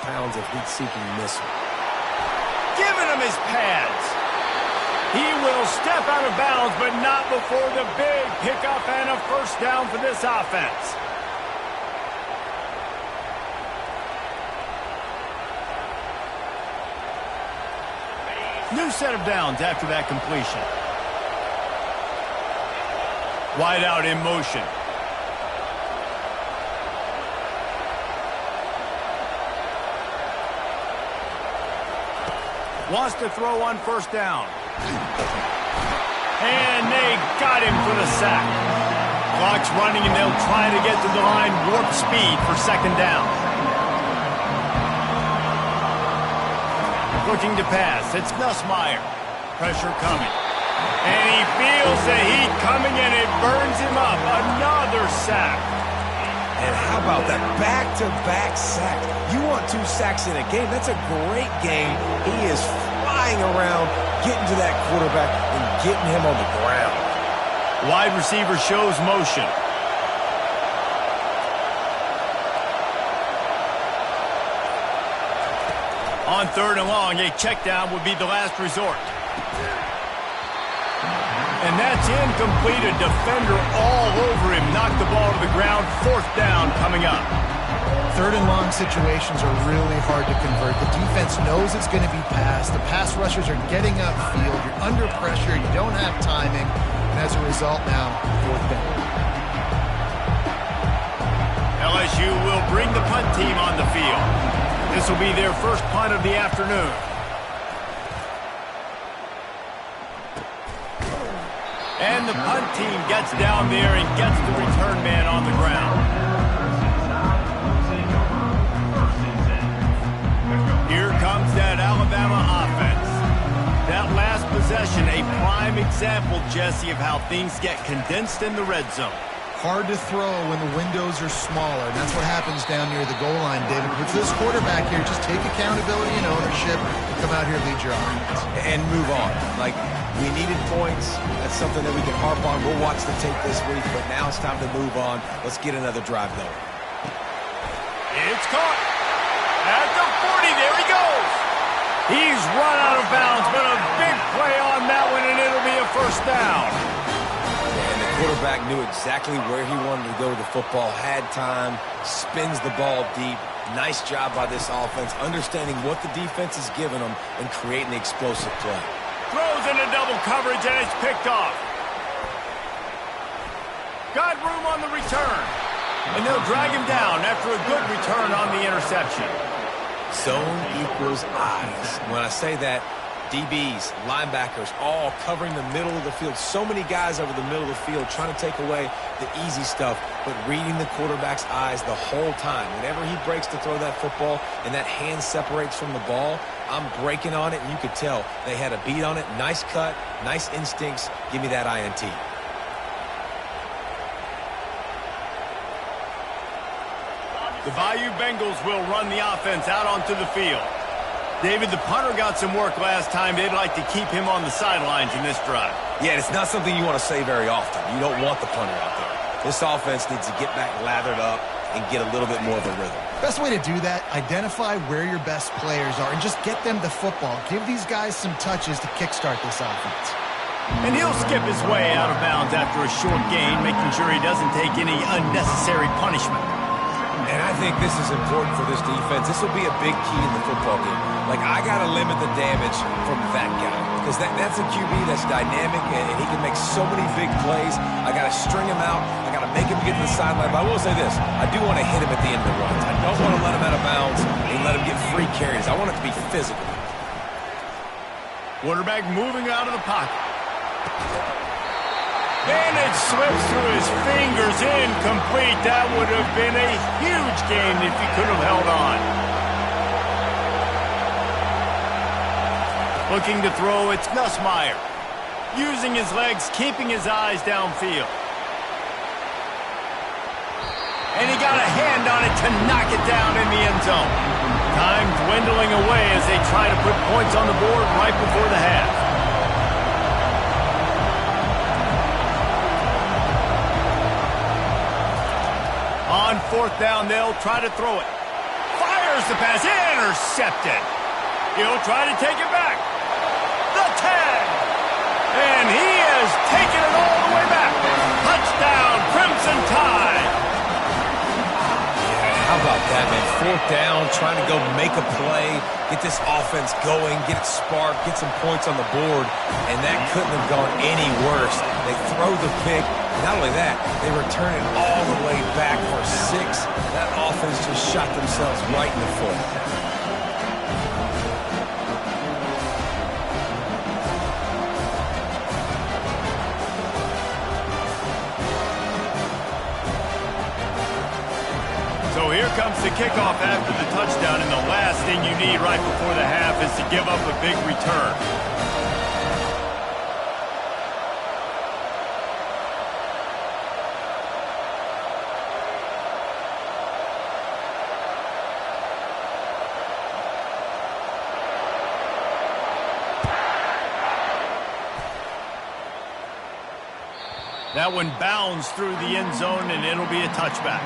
pounds of heat-seeking missile. Giving him his pads. He will step out of bounds, but not before the big pickup and a first down for this offense. New set of downs after that completion. Wide out in motion. Wants to throw on first down. And they got him for the sack. Clock's running, and they'll try to get to the line warp speed for second down. Looking to pass. It's Nussmeier. Pressure coming. And he feels the heat coming, and it burns him up. Another sack. And how about that back-to-back sack? You want 2 sacks in a game. That's a great game. He is flying around, getting to that quarterback and getting him on the ground. Wide receiver shows motion. On third and long, a check down would be the last resort. And that's incomplete. A defender all over him. Knocked the ball to the ground. Fourth down coming up. Third and long situations are really hard to convert. The defense knows it's going to be passed. The pass rushers are getting upfield. You're under pressure. You don't have timing. And as a result now, fourth down. LSU will bring the punt team on the field. This will be their first punt of the afternoon. And the punt team gets down there and gets the return man on the ground. Here comes that Alabama offense. That last possession, a prime example, Jesse, of how things get condensed in the red zone. Hard to throw when the windows are smaller, and that's what happens down near the goal line, David. But for this quarterback here, just take accountability and ownership and come out here and lead your offense. And move on. Like, we needed points. That's something that we can harp on. We'll watch the tape this week, but now it's time to move on. Let's get another drive going. It's caught. At the 40, there he goes. He's run out of bounds, but a big play on that one, and it'll be a first down. And the quarterback knew exactly where he wanted to go with the football, had time, spins the ball deep. Nice job by this offense, understanding what the defense is giving them and creating the explosive play. Throws into double coverage, and it's picked off. Got room on the return. And they'll drag him down after a good return on the interception. Zone equals eyes. When I say that, DBs, linebackers, all covering the middle of the field. So many guys over the middle of the field trying to take away the easy stuff, but reading the quarterback's eyes the whole time. Whenever he breaks to throw that football and that hand separates from the ball, I'm breaking on it, and you could tell they had a beat on it. Nice cut, nice instincts. Give me that INT. The Bayou Bengals will run the offense out onto the field. David, the punter got some work last time. They'd like to keep him on the sidelines in this drive. Yeah, it's not something you want to say very often. You don't want the punter out there. This offense needs to get back lathered up and get a little bit more of a rhythm. Best way to do that, identify where your best players are and just get them the football. Give these guys some touches to kickstart this offense. And he'll skip his way out of bounds after a short gain, making sure he doesn't take any unnecessary punishment. And I think this is important for this defense. This will be a big key in the football game. Like, I got to limit the damage from that guy because that's a QB that's dynamic and he can make so many big plays. I got to string him out. I got to make him get to the sideline. But I will say this. I do want to hit him at the end of the runs. I don't want to let him out of bounds and let him get free carries. I want it to be physical. Quarterback moving out of the pocket. And it slips through his fingers, incomplete. That would have been a huge gain if he could have held on. Looking to throw, it's Nussmeier. Using his legs, keeping his eyes downfield. And he got a hand on it to knock it down in the end zone. Time dwindling away as they try to put points on the board right before the half. On fourth down, they'll try to throw it. Fires the pass, intercepted. He'll try to take it back. The 10. And he has taken it all the way back. Touchdown, Crimson Tide. How about that, man? Fourth down, trying to go make a play, get this offense going, get it sparked, get some points on the board, and that couldn't have gone any worse. They throw the pick. Not only that, they return it all the way back for 6. That offense just shot themselves right in the foot. So here comes the kickoff after the touchdown, and the last thing you need right before the half is to give up a big return. That one bounds through the end zone, and it'll be a touchback.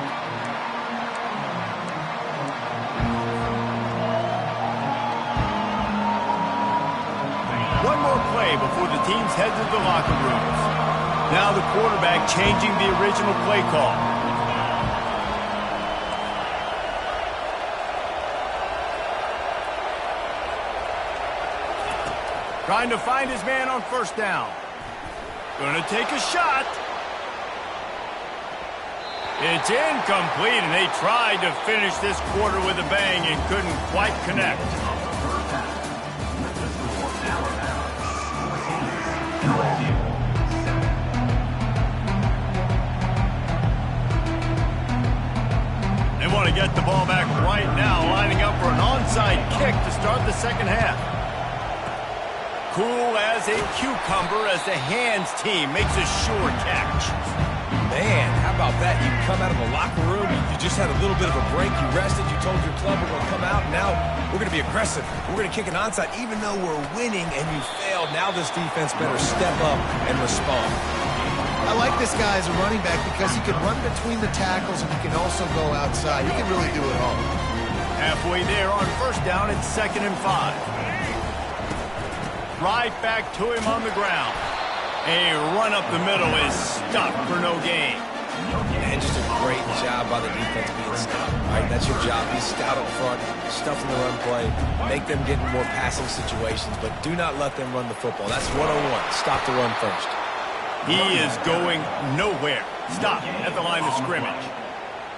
One more play before the teams head to the locker rooms. Now the quarterback changing the original play call. Trying to find his man on first down. Gonna take a shot. It's incomplete, and they tried to finish this quarter with a bang and couldn't quite connect. They want to get the ball back right now, lining up for an onside kick to start the second half. Cool as a cucumber as the hands team makes a sure catch. Man, how about that? You come out of the locker room, you just had a little bit of a break, you rested, you told your club we're going to come out, and now we're going to be aggressive. We're going to kick an onside even though we're winning and you failed. Now this defense better step up and respond. I like this guy as a running back because he can run between the tackles and he can also go outside. He can really do it all. Halfway there on first down, it's 2nd and 5. Right back to him on the ground. A run up the middle is stopped for no gain. And just a great job by the defense being stopped. Right, that's your job. Be stout up front, stuff in the run play, make them get in more passing situations, but do not let them run the football. That's 101. Stop the run first. He is going nowhere. Stop at the line of scrimmage.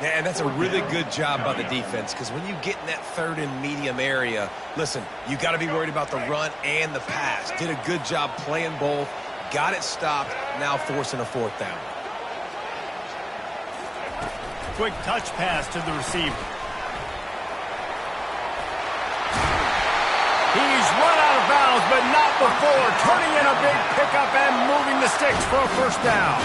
Yeah, and that's a really good job by the defense because when you get in that 3rd and medium area, listen, you got to be worried about the run and the pass. Did a good job playing both, got it stopped, now forcing a 4th down. Quick touch pass to the receiver. He's run out of bounds, but not before turning in a big pickup and moving the sticks for a first down.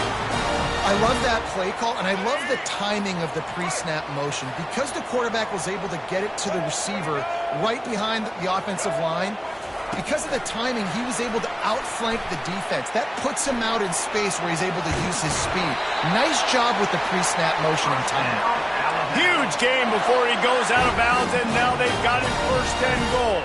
I love that play call, and I love the timing of the pre-snap motion. Because the quarterback was able to get it to the receiver right behind the offensive line, because of the timing, he was able to outflank the defense. That puts him out in space where he's able to use his speed. Nice job with the pre-snap motion and timing. Huge game before he goes out of bounds, and now they've got it 1st and goal.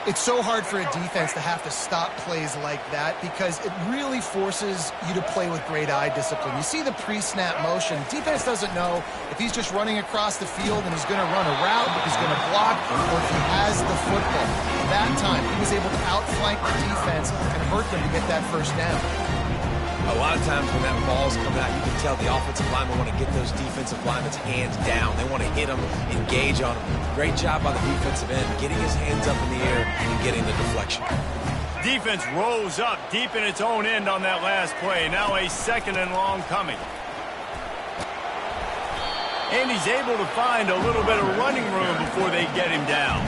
It's so hard for a defense to have to stop plays like that because it really forces you to play with great eye discipline. You see the pre-snap motion. Defense doesn't know if he's just running across the field and he's going to run a route, if he's going to block, or if he has the football. That time, he was able to outflank the defense and hurt them to get that first down. A lot of times when that ball's coming out, you can tell the offensive linemen want to get those defensive linemen's hands down. They want to hit them, engage on them. Great job by the defensive end, getting his hands up in the air and getting the deflection. Defense rose up deep in its own end on that last play. Now a 2nd and long coming. And he's able to find a little bit of running room before they get him down.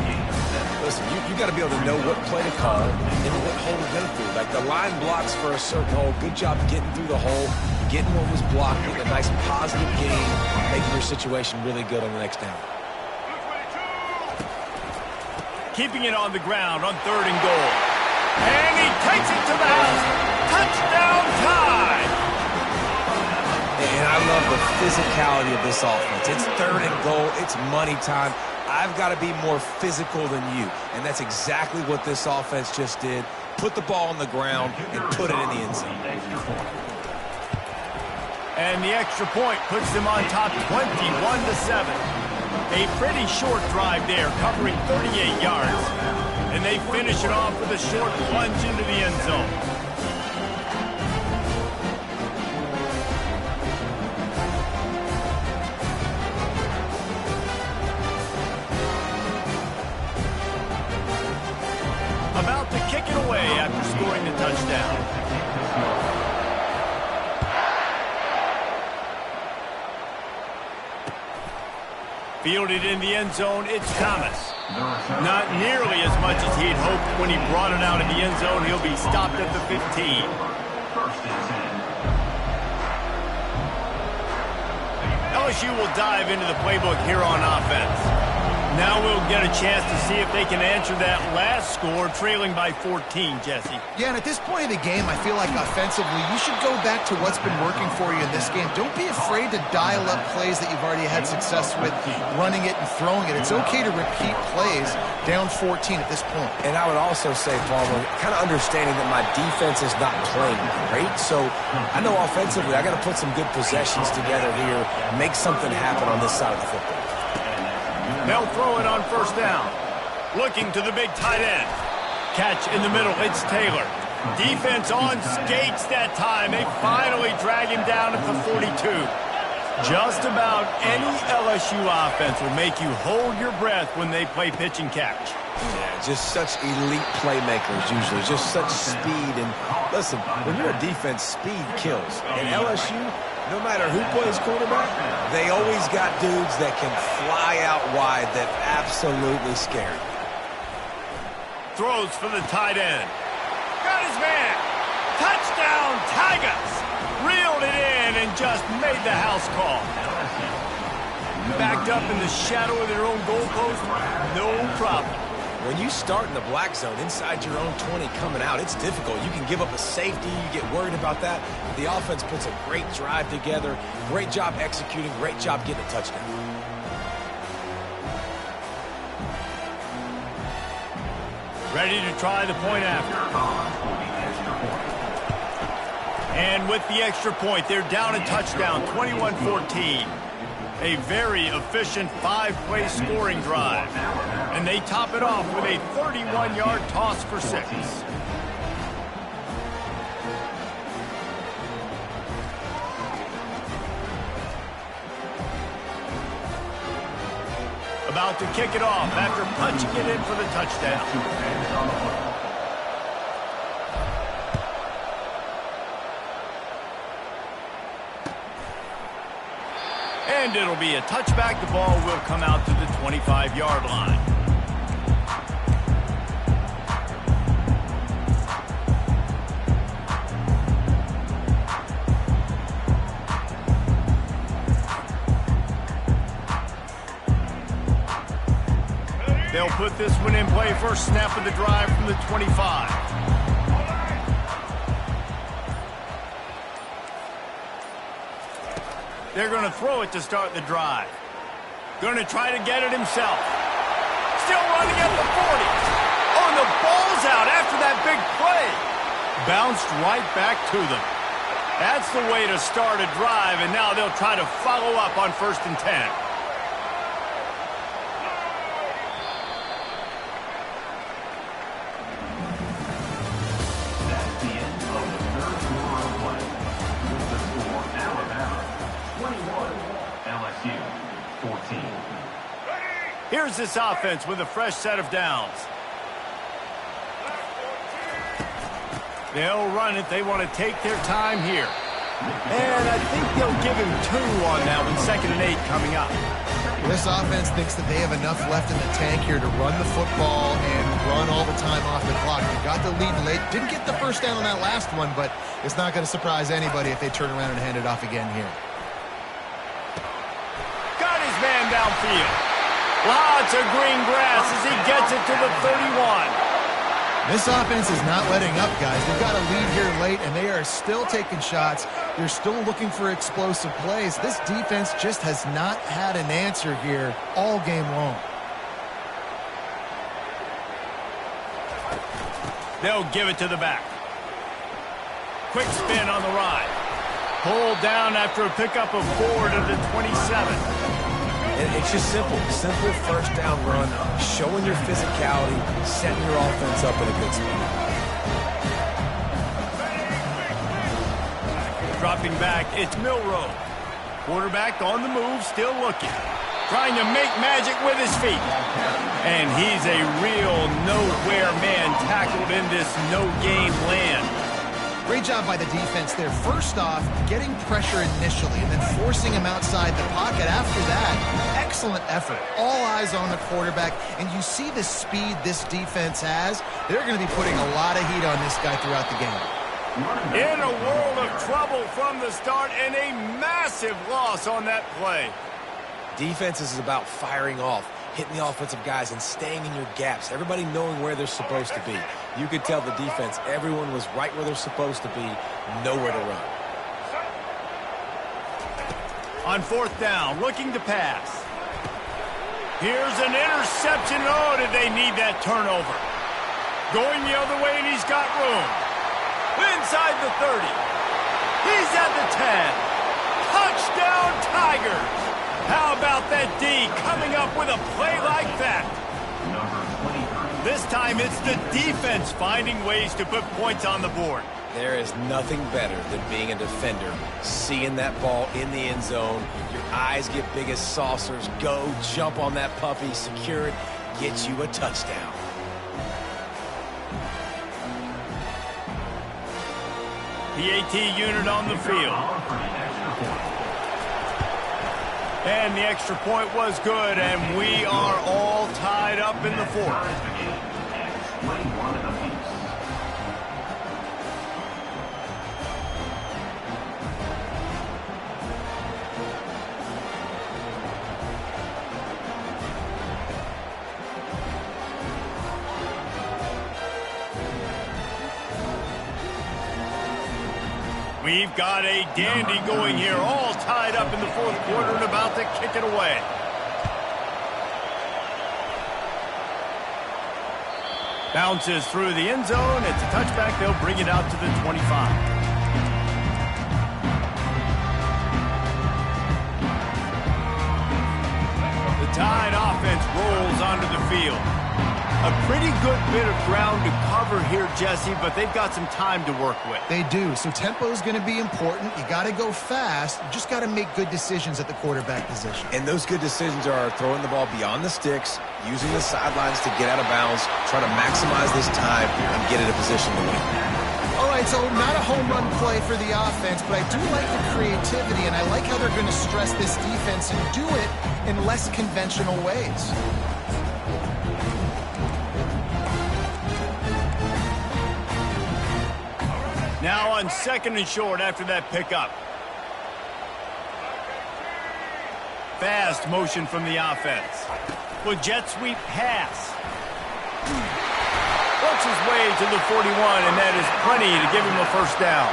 Listen, you got to be able to know what play to call and what hole to go through. Like the line blocks for a certain hole. Good job getting through the hole. getting what was blocked, getting a nice positive gain, making your situation really good on the next down. Keeping it on the ground on 3rd and goal. And he takes it to the house. Touchdown time! And I love the physicality of this offense. It's 3rd and goal. It's money time. I've got to be more physical than you. And that's exactly what this offense just did. Put the ball on the ground and put it in the end zone. And the extra point puts them on top 21-7. A pretty short drive there, covering 38 yards. And they finish it off with a short plunge into the end zone. About to kick it away after scoring the touchdown. Fielded in the end zone, it's Thomas. Not nearly as much as he'd hoped when he brought it out in the end zone. He'll be stopped at the 15. 1st and 10. LSU will dive into the playbook here on offense. Now we'll get a chance to see if they can answer that last score, trailing by 14, Jesse. Yeah, and at this point of the game, I feel like offensively, you should go back to what's been working for you in this game. Don't be afraid to dial up plays that you've already had success with, running it and throwing it. It's okay to repeat plays down 14 at this point. And I would also say, Palmer, kind of understanding that my defense is not playing great. So I know offensively, I got to put some good possessions together here, make something happen on this side of the football. They'll throw it on 1st down. Looking to the big tight end. Catch in the middle, it's Taylor. Defense on skates that time. They finally drag him down at the 42. Just about any LSU offense will make you hold your breath when they play pitch and catch. Yeah, just such elite playmakers usually, just such speed. And listen, when you're a defense, speed kills. And LSU, no matter who plays quarterback, they always got dudes that can fly out wide that absolutely scare you. Throws for the tight end. Got his man. Touchdown, Tigers. Reeled it in and just made the house call. Backed up in the shadow of their own goalpost, no problem. When you start in the black zone inside your own 20 coming out, it's difficult. You can give up a safety. You get worried about that. The offense puts a great drive together. Great job executing. Great job getting a touchdown. Ready to try the point after. And with the extra point, they're down a touchdown, 21-14. A very efficient 5-play scoring drive. And they top it off with a 31-yard toss for 6. About to kick it off after punching it in for the touchdown. And it'll be a touchback. The ball will come out to the 25-yard line. They'll put this one in play. First snap of the drive from the 25. They're going to throw it to start the drive. Going to try to get it himself. Still running at the 40. Oh, and the ball's out after that big play. Bounced right back to them. That's the way to start a drive, and now they'll try to follow up on 1st and 10. Here's this offense with a fresh set of downs. They'll run it. They want to take their time here. And I think they'll give him 2 on that one. 2nd and 8 coming up. This offense thinks that they have enough left in the tank here to run the football and run all the time off the clock. They got the lead late. Didn't get the first down on that last one, but it's not going to surprise anybody if they turn around and hand it off again here. Got his man downfield. Lots of green grass as he gets it to the 31. This offense is not letting up, guys. They've got a lead here late, and they are still taking shots. They're still looking for explosive plays. This defense just has not had an answer here all game long. They'll give it to the back. Quick spin on the ride. Pulled down after a pickup of 4 to the 27. It's just simple. Simple first down run, showing your physicality, setting your offense up in a good spot. Dropping back, it's Milroe. Quarterback on the move, still looking. Trying to make magic with his feet. And he's a real nowhere man tackled in this no-game land. Great job by the defense there. First off, getting pressure initially and then forcing him outside the pocket. After that, excellent effort. All eyes on the quarterback. And you see the speed this defense has. They're going to be putting a lot of heat on this guy throughout the game. In a world of trouble from the start and a massive loss on that play. Defense is about firing off, hitting the offensive guys and staying in your gaps. Everybody knowing where they're supposed to be. You could tell the defense, everyone was right where they're supposed to be, nowhere to run. On fourth down, looking to pass. Here's an interception. Oh, did they need that turnover? Going the other way, and he's got room. Inside the 30. He's at the 10. Touchdown, Tigers. How about that D coming up with a play like that? This time it's the defense finding ways to put points on the board. There is nothing better than being a defender, seeing that ball in the end zone, your eyes get big as saucers, go, jump on that puppy, secure it, get you a touchdown. PAT unit on the field. And the extra point was good, and we are all tied up in the fourth. We've got a dandy going here, all tied up in the fourth quarter and about to kick it away. Bounces through the end zone. It's a touchback. They'll bring it out to the 25. The Tide offense rolls onto the field. A pretty good bit of ground to cover here, Jesse, but they've got some time to work with. They do, so tempo is going to be important. You got to go fast. You just got to make good decisions at the quarterback position. And those good decisions are throwing the ball beyond the sticks, using the sidelines to get out of bounds, trying to maximize this time and get in a position to win. All right, so not a home run play for the offense, but I do like the creativity, and I like how they're going to stress this defense and do it in less conventional ways. Now on second and short after that pickup. Fast motion from the offense. With jet sweep pass. Works his way to the 41, and that is plenty to give him a first down.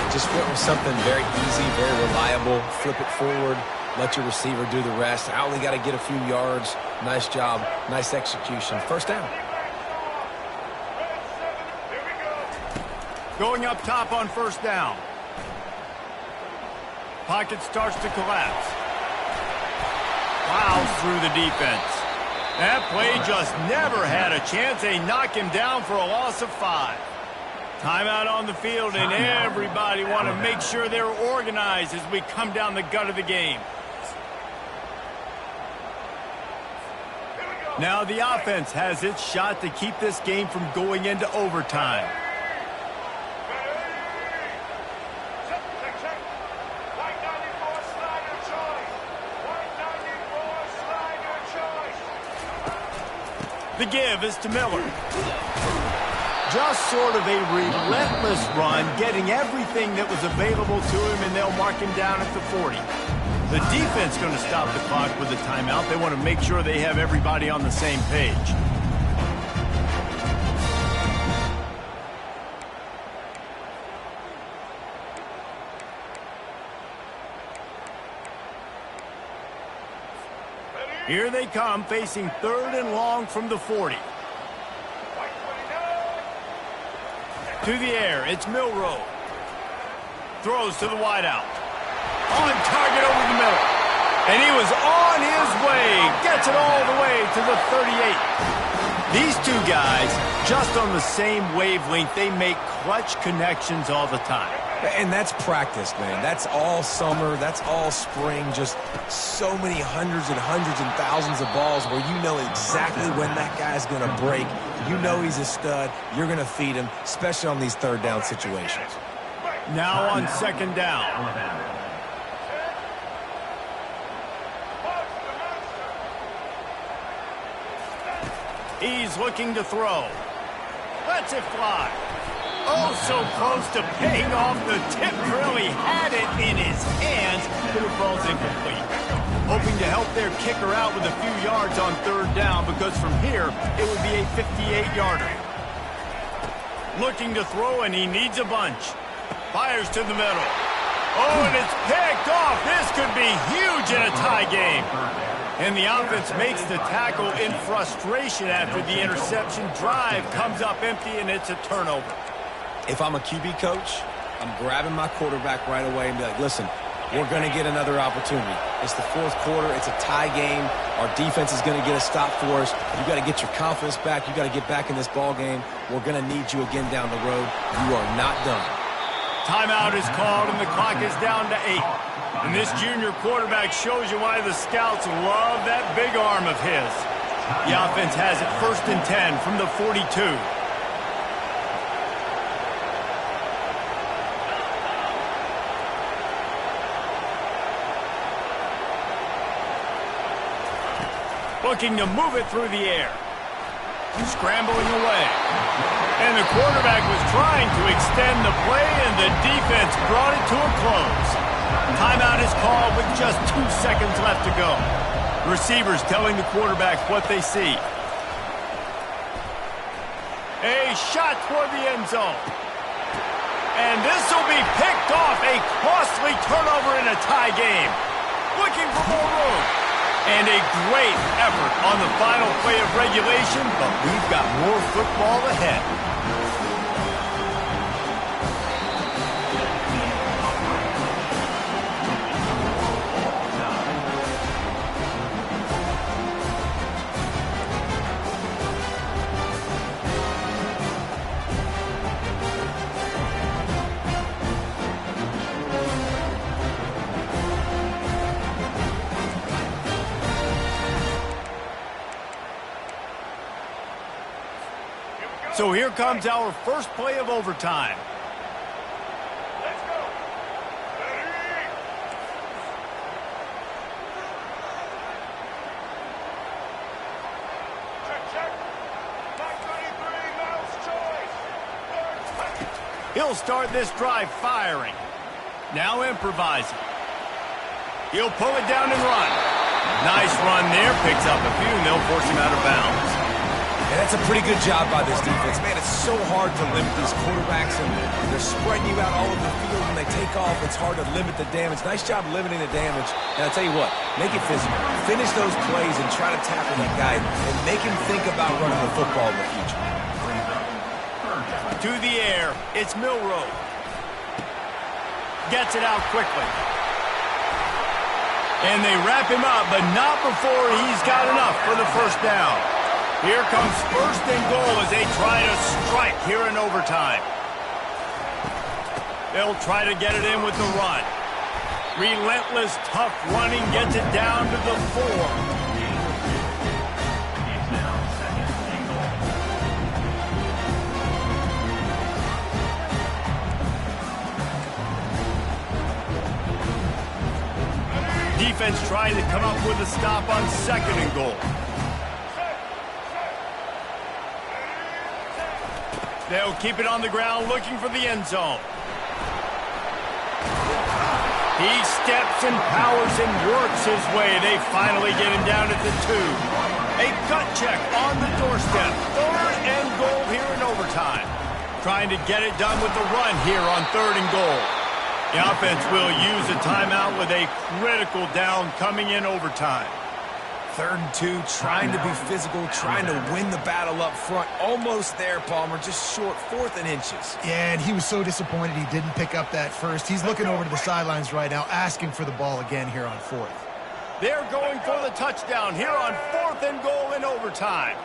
Just went with something very easy, very reliable. Flip it forward, let your receiver do the rest. I only got to get a few yards. Nice job, nice execution. First down. Going up top on first down. Pocket starts to collapse. Plows through the defense. That play just never had a chance. They knock him down for a loss of 5. Timeout on the field, and everybody want to make sure they're organized as we come down the gut of the game. Now the offense has its shot to keep this game from going into overtime. The give is to Miller. Just sort of a relentless run, getting everything that was available to him, and they'll mark him down at the 40. The defense going to stop the clock with a timeout. They want to make sure they have everybody on the same page. Here they come, facing 3rd and long from the 40. To the air, it's Milroe. Throws to the wideout. On target over the middle. And he was on his way. Gets it all the way to the 38. These two guys, just on the same wavelength, they make clutch connections all the time. And that's practice, man. That's all summer. That's all spring. Just so many hundreds and thousands of balls where you know exactly when that guy's going to break. You know he's a stud. You're going to feed him, especially on these 3rd down situations. Now on 2nd down. He's looking to throw. Lets it fly. Oh, so close to paying off the tip drill. He had it in his hands, but it falls incomplete. Hoping to help their kicker out with a few yards on 3rd down, because from here, it would be a 58-yarder. Looking to throw, and he needs a bunch. Fires to the middle. Oh, and it's picked off. This could be huge in a tie game. And the offense makes the tackle in frustration after the interception. Drive comes up empty, and it's a turnover. If I'm a QB coach, I'm grabbing my quarterback right away and be like, listen, we're going to get another opportunity. It's the 4th quarter. It's a tie game. Our defense is going to get a stop for us. You got to get your confidence back. You got to get back in this ball game. We're going to need you again down the road. You are not done. Timeout is called, and the clock is down to 8. And this junior quarterback shows you why the scouts love that big arm of his. The offense has it 1st and 10 from the 42. Looking to move it through the air. Scrambling away. And the quarterback was trying to extend the play, and the defense brought it to a close. Timeout is called with just 2 seconds left to go. The receivers telling the quarterback what they see. A shot toward the end zone. And this will be picked off. A costly turnover in a tie game. Looking for more room. And a great effort on the final play of regulation, but we've got more football ahead. So here comes our first play of overtime. Let's go. Ready? Check. 933, Miles choice. He'll start this drive firing. Now improvising. He'll pull it down and run. Nice run there. Picks up a few, and they'll force him out of bounds. And that's a pretty good job by this defense. Man, it's so hard to limit these quarterbacks, and they're spreading you out all over the field. When they take off, it's hard to limit the damage. Nice job limiting the damage. And I'll tell you what, make it physical. Finish those plays and try to tackle that guy and make him think about running the football in the future. To the air, it's Milroe. Gets it out quickly. And they wrap him up, but not before he's got enough for the first down. Here comes 1st and goal as they try to strike here in overtime. They'll try to get it in with the run. Relentless, tough running gets it down to the 4. Defense trying to come up with a stop on 2nd and goal. They'll keep it on the ground looking for the end zone. He steps and powers and works his way. They finally get him down at the 2. A gut check on the doorstep. 3rd and goal here in overtime. Trying to get it done with the run here on 3rd and goal. The offense will use a timeout with a critical down coming in overtime. 3rd and 2, trying to be physical, trying to win the battle up front. Almost there, Palmer, just short, 4th and inches. Yeah, and he was so disappointed he didn't pick up that first. He's looking over to the sidelines right now, asking for the ball again here on 4th. They're going for the touchdown here on 4th and goal in overtime.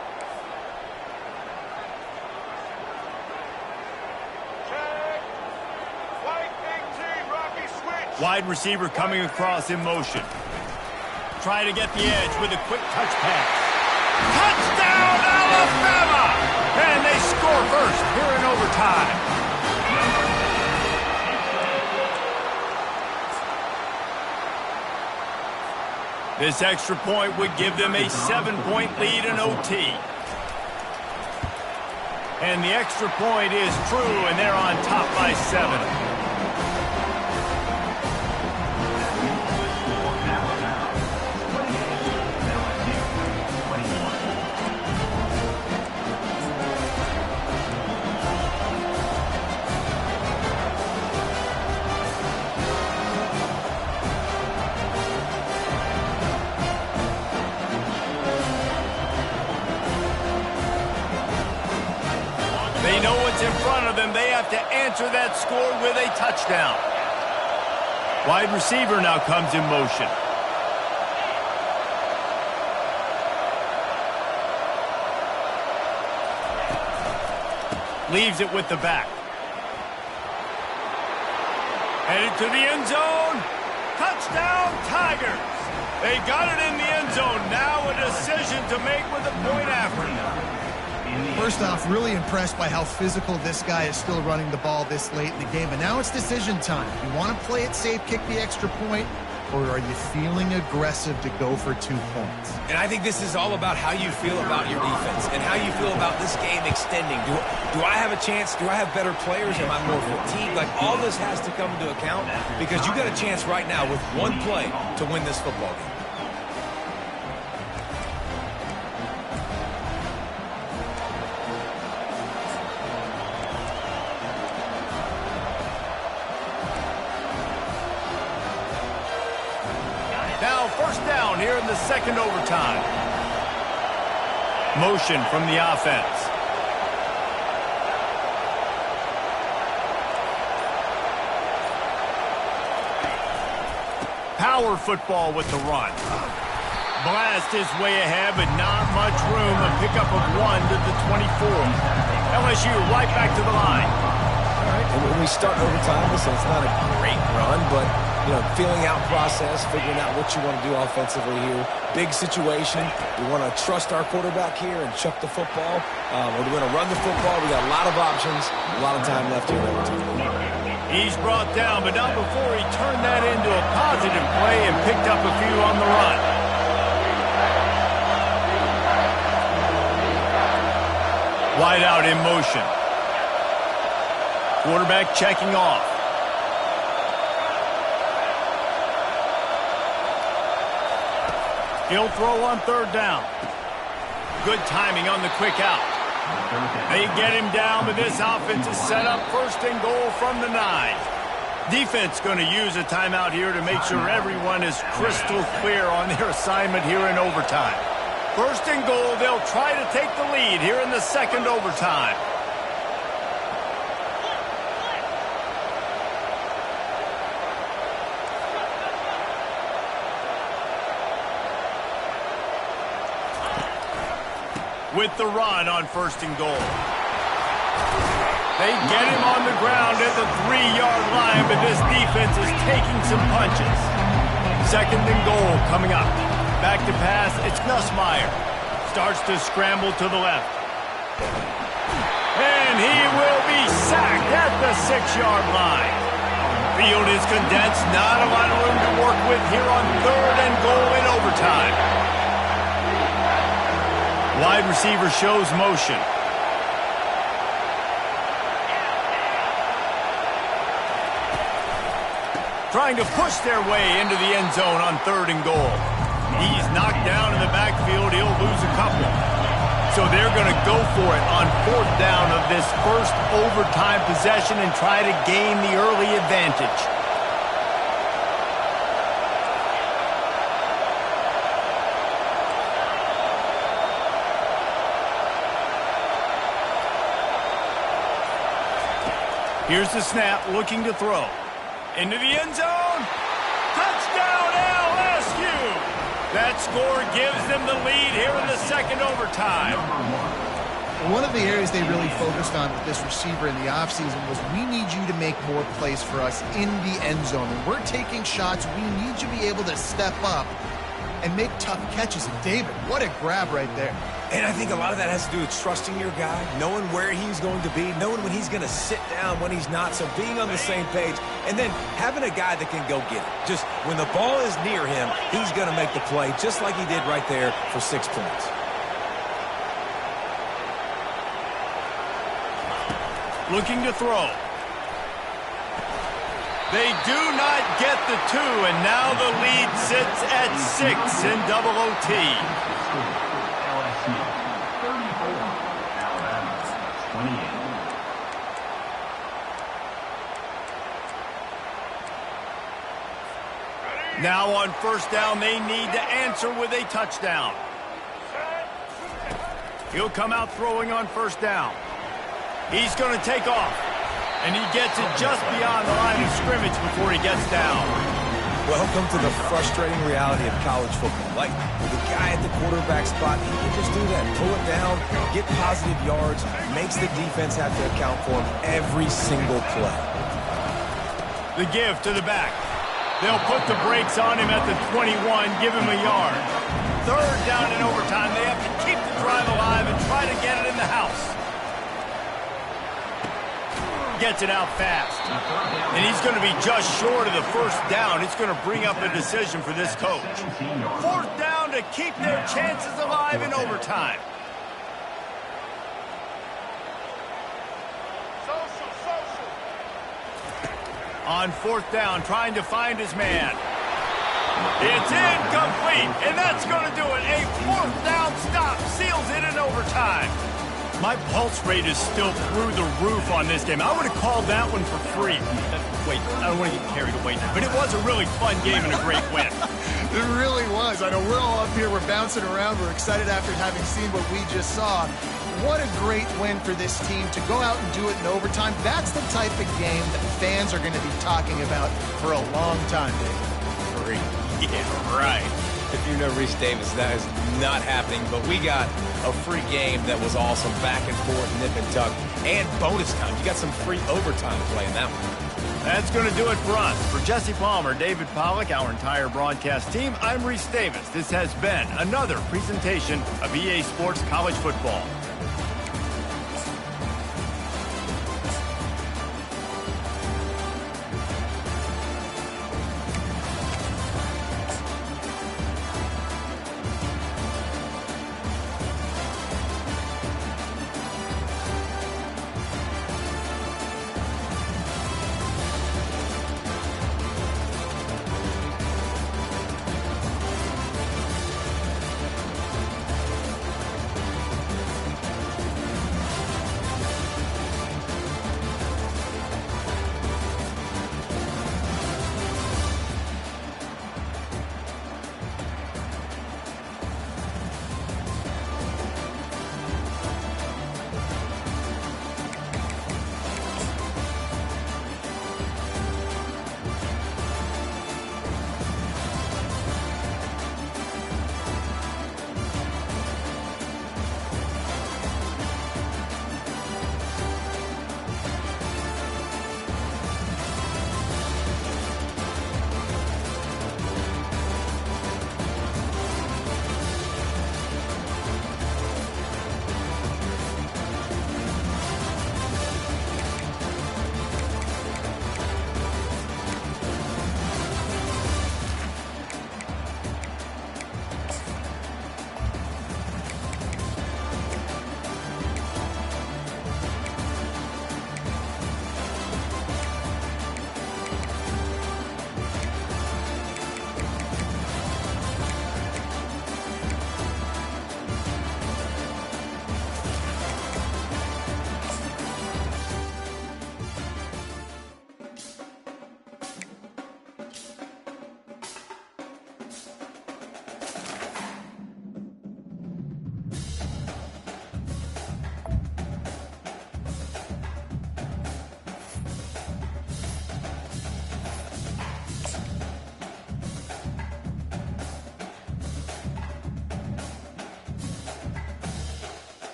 Wide receiver coming across in motion. Trying to get the edge with a quick touch pass. Touchdown, Alabama! And they score first here in overtime. This extra point would give them a 7-point lead in OT. And the extra point is true, and they're on top by 7. They know what's in front of them. They have to answer that score with a touchdown. Wide receiver now comes in motion. Leaves it with the back. Headed to the end zone. Touchdown, Tigers. They got it in the end zone. Now a decision to make with a point after. First off, really impressed by how physical this guy is still running the ball this late in the game. But now it's decision time. You want to play it safe, kick the extra point, or are you feeling aggressive to go for 2 points? And I think this is all about how you feel about your defense and how you feel about this game extending. Do I have a chance? Do I have better players? Am I more fatigued? Like, all this has to come into account because you got a chance right now with 1 play to win this football game. Now first down here in the second overtime. Motion from the offense. Power football with the run. Blast his way ahead, but not much room. A pickup of 1 to the 24. LSU right back to the line. All right, and when we start overtime, listen, it's not a great run, but feeling out process, figuring out what you want to do offensively here. Big situation. We want to trust our quarterback here and chuck the football. Or we want to run the football. We got a lot of options, a lot of time left here. He's brought down, but not before he turned that into a positive play and picked up a few on the run. Wide out in motion. Quarterback checking off. He'll throw on third down. Good timing on the quick out. They get him down, but this offense is set up first and goal from the 9. Defense going to use a timeout here to make sure everyone is crystal clear on their assignment here in overtime. First and goal, they'll try to take the lead here in the second overtime. With the run on first and goal. They get him on the ground at the 3-yard line, but this defense is taking some punches. Second and goal coming up. Back to pass, it's Nussmeier. Starts to scramble to the left. And he will be sacked at the 6-yard line. Field is condensed, not a lot of room to work with here on third and goal in overtime. Wide receiver shows motion. trying to push their way into the end zone on 3rd and goal. He's knocked down in the backfield. He'll lose a couple. So they're going to go for it on 4th down of this first overtime possession and try to gain the early advantage. Here's the snap, looking to throw. Into the end zone. Touchdown, LSU! That score gives them the lead here in the second overtime. One of the areas they really focused on with this receiver in the offseason was we need you to make more plays for us in the end zone. When we're taking shots, we need you to be able to step up and make tough catches. And David, what a grab right there. And I think a lot of that has to do with trusting your guy, knowing where he's going to be, knowing when he's going to sit down, when he's not, so being on the same page, and then having a guy that can go get it. Just when the ball is near him, he's going to make the play, just like he did right there for 6 points. Looking to throw. They do not get the 2, and now the lead sits at 6 in double OT. LSU 34, Alabama 28. Now on 1st down, they need to answer with a touchdown. He'll come out throwing on 1st down. He's going to take off, and he gets it just beyond the line of scrimmage before he gets down. Welcome to the frustrating reality of college football. Like, the guy at the quarterback spot, he can just do that. Pull it down, get positive yards, makes the defense have to account for him every single play. The give to the back. They'll put the brakes on him at the 21, give him a yard. 3rd down in overtime. They have to keep the drive alive and try to get it in the house. Gets it out fast. And he's going to be just short of the 1st down. It's going to bring up a decision for this coach. 4th down to keep their chances alive in overtime. On 4th down, trying to find his man. It's incomplete, and that's going to do it. A 4th down stop seals it in overtime. My pulse rate is still through the roof on this game. I would have called that one for free. Wait, I don't want to get carried away now. But it was a really fun game and a great win. It really was. I know we're all up here, we're bouncing around, we're excited after having seen what we just saw. What a great win for this team to go out and do it in overtime. That's the type of game that fans are going to be talking about for a long time, Dave. Yeah, right. If you know Reese Davis, that is not happening, but we got a free game that was awesome, back and forth, nip and tuck, and bonus time. You got some free overtime play in that one. That's going to do it for us. For Jesse Palmer, David Pollack, our entire broadcast team, I'm Reese Davis. This has been another presentation of EA Sports College Football.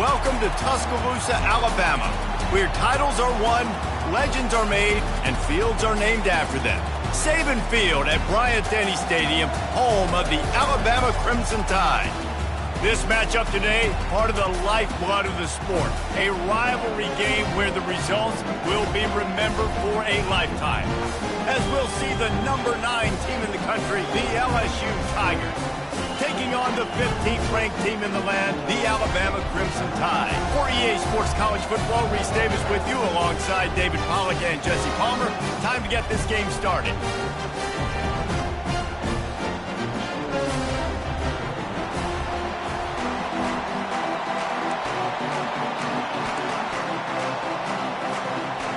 Welcome to Tuscaloosa, Alabama, where titles are won, legends are made, and fields are named after them. Saban Field at Bryant-Denny Stadium, home of the Alabama Crimson Tide. This matchup today, part of the lifeblood of the sport. A rivalry game where the results will be remembered for a lifetime. As we'll see the number 9 team in the country, the LSU Tigers, taking on the 15th ranked team in the land, the Alabama Crimson Tide. For EA Sports College Football, Reese Davis with you alongside David Pollack and Jesse Palmer. Time to get this game started.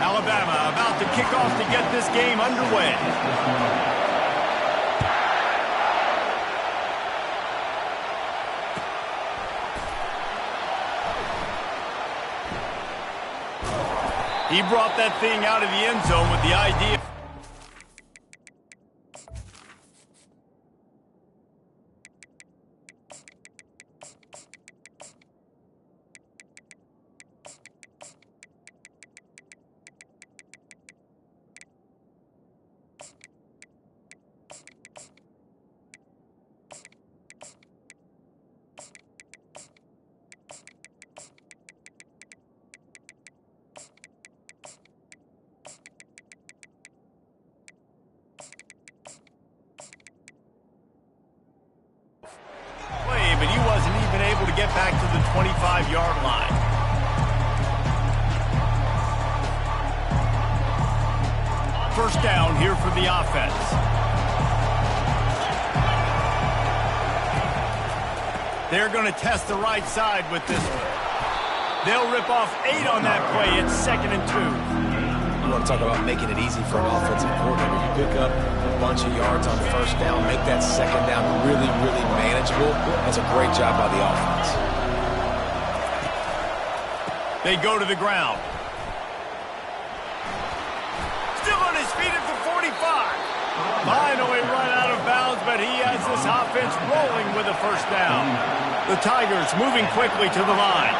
Alabama about to kick off to get this game underway. He brought that thing out of the end zone with the idea. But he wasn't even able to get back to the 25-yard line. First down here for the offense. They're going to test the right side with this one. They'll rip off 8 on that play. It's 2nd and 2. You want to talk about making it easy for an offensive coordinator. You pick up a bunch of yards on first down, make that second down really, really manageable. That's a great job by the offense. They go to the ground. Still on his feet at the 45. Finally run out of bounds, but he has this offense rolling with a first down. The Tigers moving quickly to the line.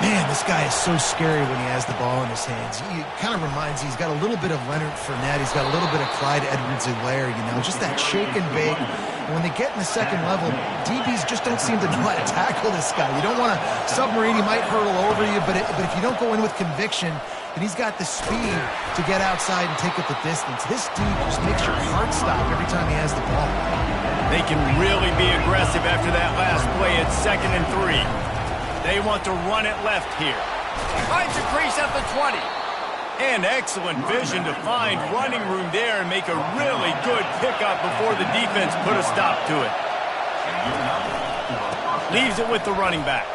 Man, this guy is so scary when he has the ball in his hands. He kind of reminds you, he's got a little bit of Leonard Fournette. He's got a little bit of Clyde Edwards-Helaire, you know, just that shake and bake. And when they get in the second level, DBs just don't seem to know how to tackle this guy. You don't want to submarine. He might hurtle over you, but if you don't go in with conviction, then he's got the speed to get outside and take it the distance. This dude just makes your heart stop every time he has the ball. They can really be aggressive after that last play. It's 2nd and 3. They want to run it left here. Finds a crease at the 20. And excellent vision to find running room there and make a really good pickup before the defense put a stop to it. Leaves it with the running back.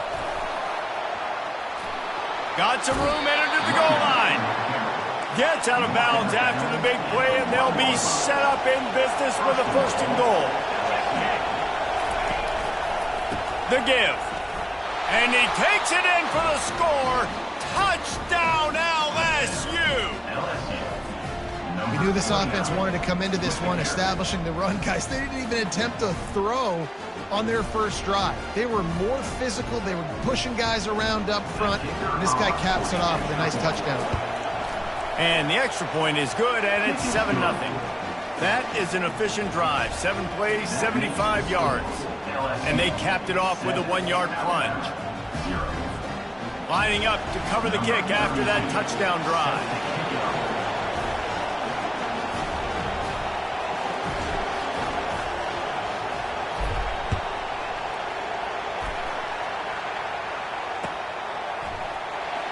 Got some room, entered to the goal line. Gets out of bounds after the big play, and they'll be set up in business with a 1st and goal. The give. And he takes it in for the score. Touchdown, LSU! We knew this offense wanted to come into this one establishing the run, guys. They didn't even attempt to throw on their first drive. They were more physical. They were pushing guys around up front. And this guy caps it off with a nice touchdown. And the extra point is good, and it's 7-0. That is an efficient drive. 7 plays, 75 yards. And they capped it off with a 1-yard plunge. Lining up to cover the kick after that touchdown drive.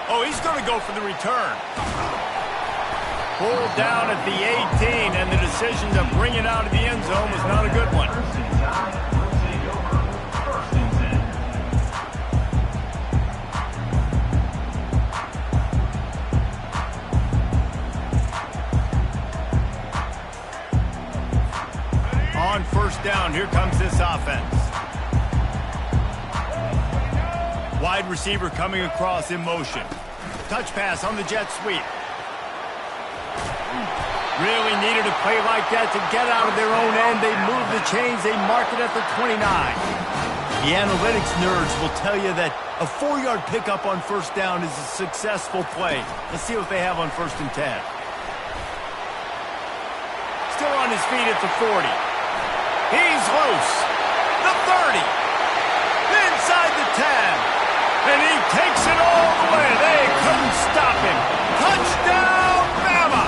Oh, he's going to go for the return. Pulled down at the 18, and the decision to bring it out of the end zone was not a good one. On first down, here comes this offense. Wide receiver coming across in motion. Touch pass on the jet sweep. Really needed a play like that to get out of their own end. They move the chains. They mark it at the 29. The analytics nerds will tell you that a 4-yard pickup on first down is a successful play. Let's see what they have on 1st and 10. Still on his feet at the 40. He's loose. The 30. Inside the 10. And he takes it all the way. They couldn't stop him. Touchdown, Bama!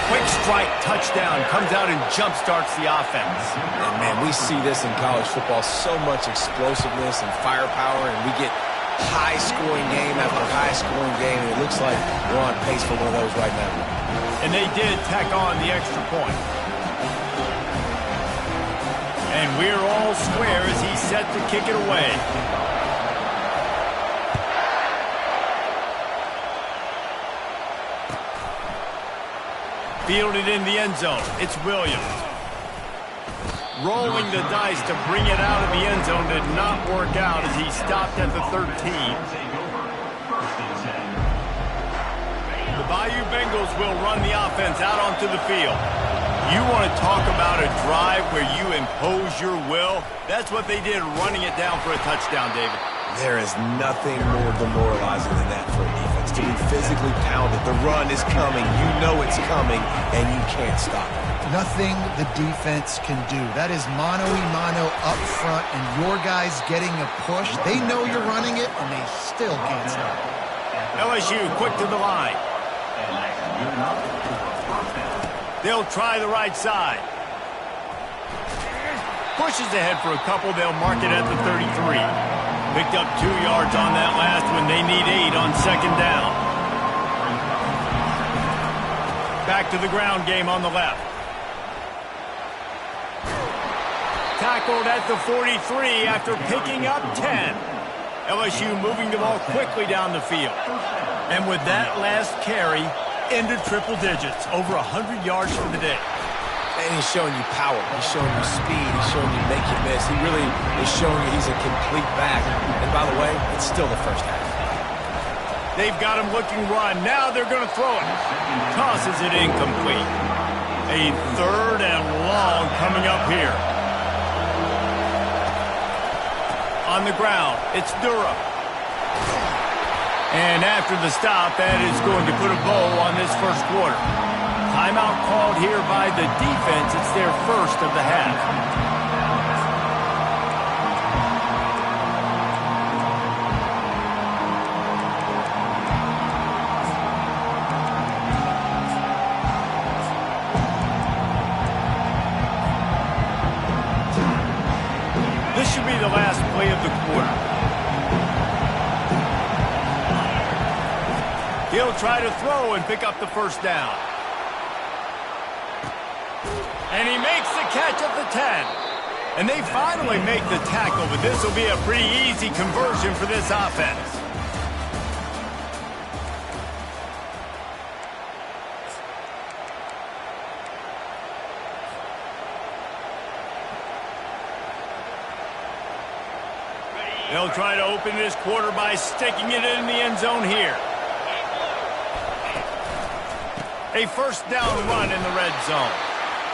Quick strike touchdown comes out and jump-starts the offense. And, man, we see this in college football, so much explosiveness and firepower, and we get high-scoring game after high-scoring game, and it looks like we're on pace for one of those right now. And they did tack on the extra point. And we're all square as he's set to kick it away. Fielded in the end zone. It's Williams. Rolling the dice to bring it out of the end zone did not work out as he stopped at the 13. The Bayou Bengals will run the offense out onto the field. You want to talk about a drive where you impose your will? That's what they did, running it down for a touchdown, David. There is nothing more demoralizing than that for a defense. To be physically pounded. The run is coming. You know it's coming, and you can't stop it. Nothing the defense can do. That is mano-a-mano up front, and your guys getting a push. They know you're running it, and they still can't stop it. LSU quick to the line. They'll try the right side. Pushes ahead for a couple. They'll mark it at the 33. Picked up 2 yards on that last when they need 8 on 2nd down. Back to the ground game on the left. Tackled at the 43 after picking up 10. LSU moving the ball quickly down the field. And with that last carry, into triple digits, over 100 yards for the day. And he's showing you power. He's showing you speed. He's showing you make you miss. He really is showing you he's a complete back. And by the way, it's still the first half. They've got him looking run. Now they're going to throw it. Tosses it incomplete. A 3rd and long coming up here. On the ground, it's Durham. And after the stop, that is going to put a bow on this first quarter. Timeout called here by the defense. It's their first of the half. This should be the last play of the quarter. He'll try to throw and pick up the first down. And he makes the catch at the 10. And they finally make the tackle, but this will be a pretty easy conversion for this offense. They'll try to open this quarter by sticking it in the end zone here. A first down run in the red zone.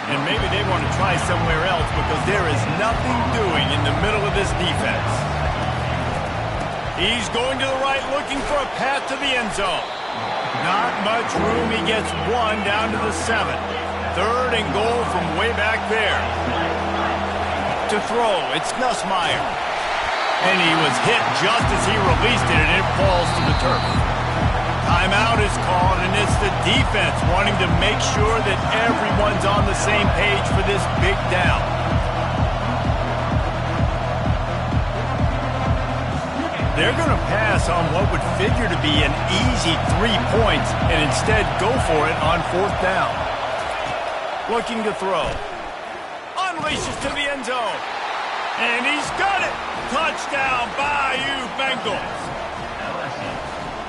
And maybe they want to try somewhere else because there is nothing doing in the middle of this defense. He's going to the right looking for a path to the end zone. Not much room. He gets 1 down to the 7. 3rd and goal from way back there. To throw, it's Nussmeier. And he was hit just as he released it, and it falls to the turf. Timeout is called, and it's the defense wanting to make sure that everyone's on the same page for this big down. They're going to pass on what would figure to be an easy 3 points and instead go for it on 4th down. Looking to throw. Unleashes to the end zone. And he's got it. Touchdown, Bayou Bengals.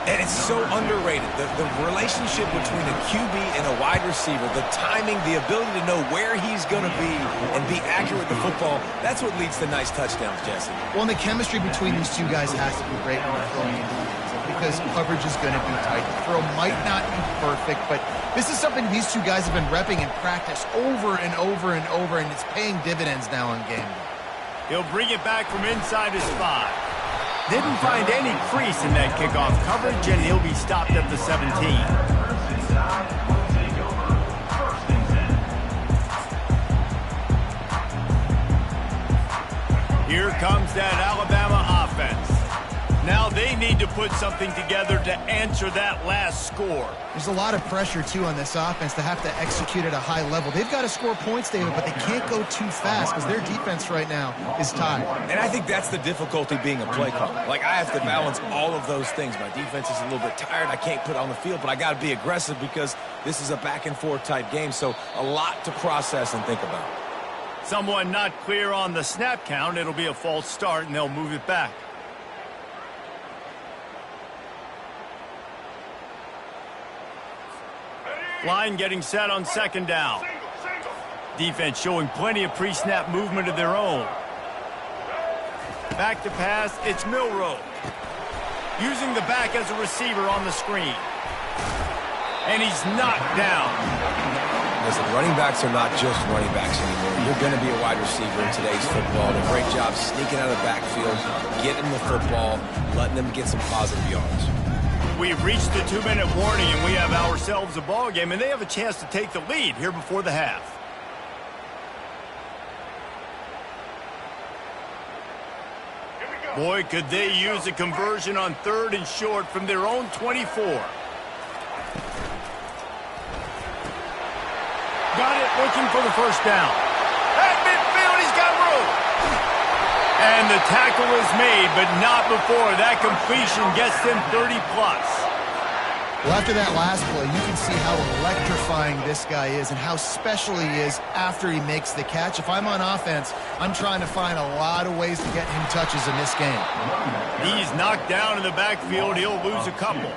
And it's so underrated. The relationship between a QB and a wide receiver, the timing, the ability to know where he's going to be and be accurate with the football, that's what leads to nice touchdowns, Jesse. Well, and the chemistry between these two guys has to be great when they're throwing into the end zone because coverage is going to be tight. The throw might not be perfect, but this is something these two guys have been repping in practice over and over and over, and it's paying dividends now in game day. He'll bring it back from inside his 5. Didn't find any crease in that kickoff coverage, and he'll be stopped at the 17. Here comes that Alabama offense. Now they need to put something together to answer that last score. There's a lot of pressure, too, on this offense to have to execute at a high level. They've got to score points, David, but they can't go too fast because their defense right now is tired. And I think that's the difficulty being a play caller. Like, I have to balance all of those things. My defense is a little bit tired. I can't put it on the field, but I got to be aggressive because this is a back-and-forth type game, so a lot to process and think about. Someone not clear on the snap count. It'll be a false start, and they'll move it back. Line getting set on second down. Defense showing plenty of pre-snap movement of their own. Back to pass, it's Milroe. Using the back as a receiver on the screen. And he's knocked down. Listen, running backs are not just running backs anymore. You're going to be a wide receiver in today's football. A great job sneaking out of the backfield, getting the football, letting them get some positive yards. We've reached the 2-minute warning, and we have ourselves a ball game, and they have a chance to take the lead here before the half. Boy, could they use a conversion on 3rd and short from their own 24. Got it, looking for the first down. At midfield, he's got room. And the tackle is made, but not before that completion gets them 30-plus. Well, after that last play, you can see how electrifying this guy is and how special he is after he makes the catch. If I'm on offense, I'm trying to find a lot of ways to get him touches in this game. He's knocked down in the backfield. He'll lose a couple.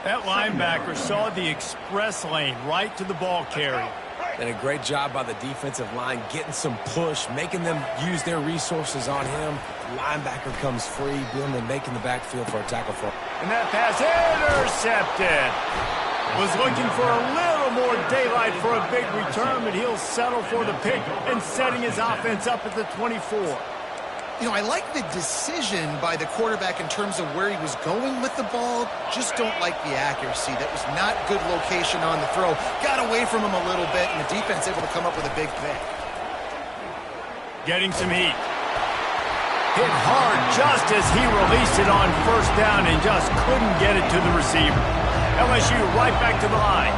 That linebacker saw the express lane right to the ball carrier. And a great job by the defensive line, getting some push, making them use their resources on him. The linebacker comes free, Billman making the backfield for a tackle for him. And that pass intercepted. Was looking for a little more daylight for a big return, but he'll settle for the pick and setting his offense up at the 24. You know, I like the decision by the quarterback in terms of where he was going with the ball. Just don't like the accuracy. That was not good location on the throw. Got away from him a little bit, and the defense able to come up with a big pick. Getting some heat. Hit hard just as he released it on first down and just couldn't get it to the receiver. LSU right back to the line.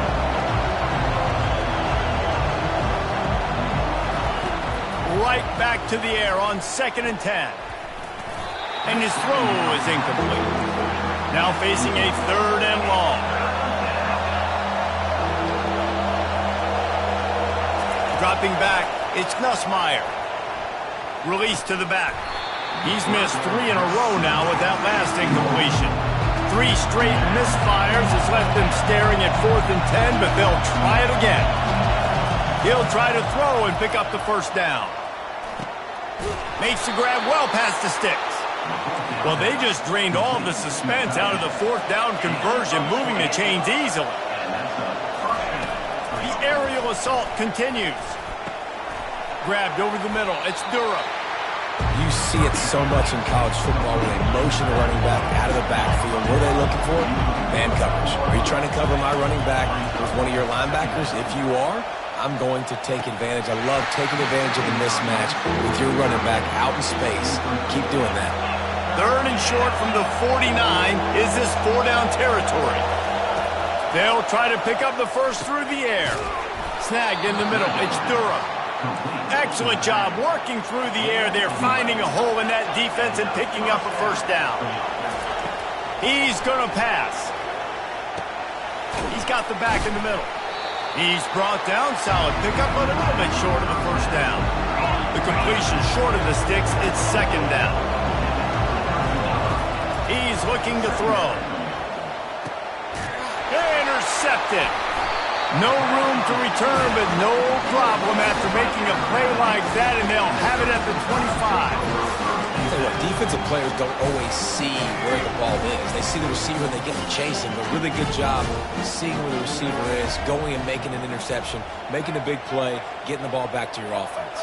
Right back to the air on 2nd and 10. And his throw is incomplete. Now facing a 3rd and long. Dropping back, it's Nussmeier. Release to the back. He's missed 3 in a row now with that last incompletion. 3 straight misfires has left them staring at 4th and 10, but they'll try it again. He'll try to throw and pick up the first down. Makes the grab well past the sticks. Well, they just drained all the suspense out of the 4th down conversion, moving the chains easily. The aerial assault continues. Grabbed over the middle. It's Durham. You see it so much in college football when they motion a running back out of the backfield. What are they looking for? Man coverage. Are you trying to cover my running back with one of your linebackers? If you are, I'm going to take advantage. I love taking advantage of the mismatch with your running back out in space. Keep doing that. 3rd and short from the 49 is this 4-down territory. They'll try to pick up the first through the air. Snagged in the middle. It's Durham. Excellent job working through the air. They're finding a hole in that defense and picking up a first down. He's going to pass. He's got the back in the middle. He's brought down, solid pickup, but a little bit short of the first down. The completion short of the sticks, it's 2nd down. He's looking to throw. Intercepted. No room to return, but no problem after making a play like that, and they'll have it at the 25. I'll tell you what, defensive players don't always see where the ball is. They see the receiver and they get to chase him. But really good job seeing where the receiver is, going and making an interception, making a big play, getting the ball back to your offense.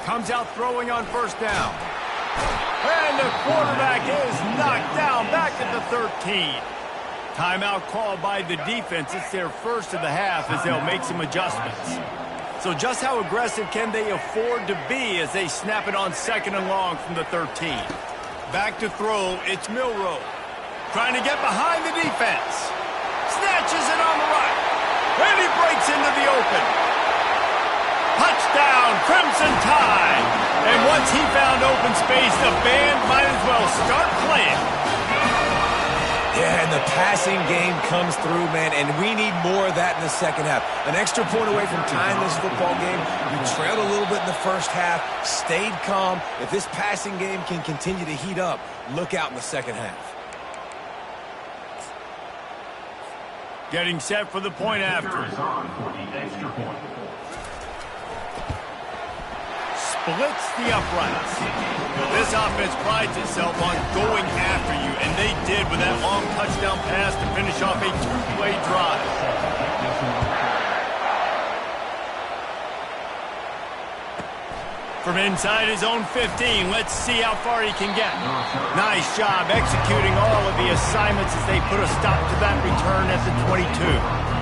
Comes out throwing on first down. And the quarterback is knocked down back at the 13. Timeout called by the defense. It's their first of the half as they'll make some adjustments. So just how aggressive can they afford to be as they snap it on second and long from the 13? Back to throw, it's Milroe. Trying to get behind the defense. Snatches it on the right. And he breaks into the open. Touchdown, Crimson Tide. And once he found open space, the band might as well start playing. Yeah, and the passing game comes through, man, and we need more of that in the second half. An extra point away from tying this football game. You trailed a little bit in the first half, stayed calm. If this passing game can continue to heat up, look out in the second half. Getting set for the point after. Splits the uprights. This offense prides itself on going after you, and they did with that long touchdown pass to finish off a two-play drive. From inside his own 15, let's see how far he can get. Nice job executing all of the assignments as they put a stop to that return at the 22.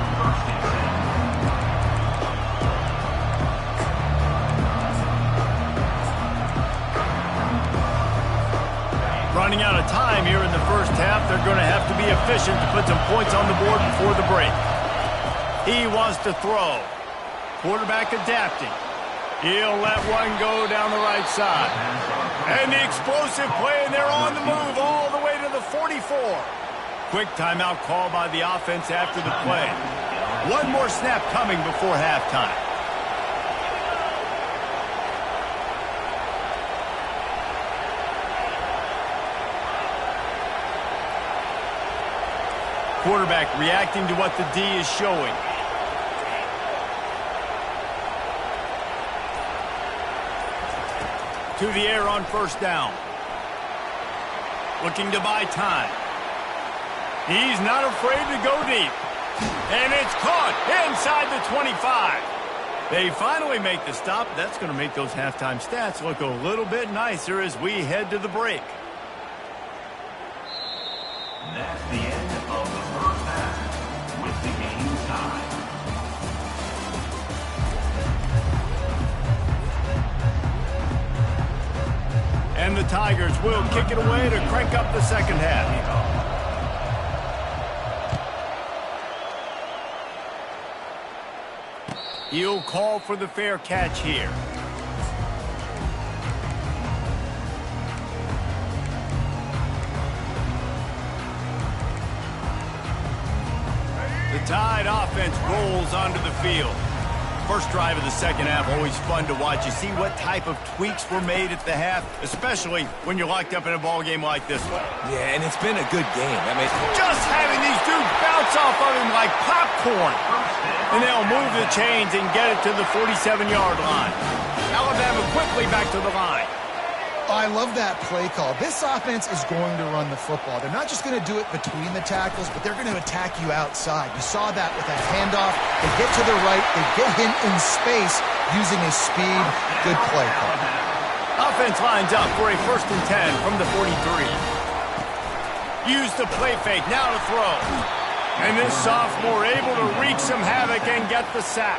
Running out of time here in the first half, they're going to have to be efficient to put some points on the board before the break. He wants to throw. Quarterback adapting. He'll let one go down the right side. And the explosive play, and they're on the move all the way to the 44. Quick timeout call by the offense after the play. One more snap coming before halftime. Quarterback reacting to what the D is showing. To the air on first down. Looking to buy time. He's not afraid to go deep. And it's caught inside the 25. They finally make the stop. That's going to make those halftime stats look a little bit nicer as we head to the break. That's the end of the first half with the game tied. And the Tigers will kick it away to crank up the second half. He'll call for the fair catch here. The Tide offense rolls onto the field. First drive of the second half, always fun to watch. You see what type of tweaks were made at the half, especially when you're locked up in a ball game like this one. Yeah, and it's been a good game. I mean, just having these dudes bounce off of him like popcorn. And they'll move the chains and get it to the 47-yard line. Alabama quickly back to the line. I love that play call. This offense is going to run the football. They're not just going to do it between the tackles, but they're going to attack you outside. You saw that with that handoff. They get to the right. They get him in space using his speed. Good play call. Offense lines up for a 1st and 10 from the 43. Use the play fake. Now to throw. And this sophomore able to wreak some havoc and get the sack.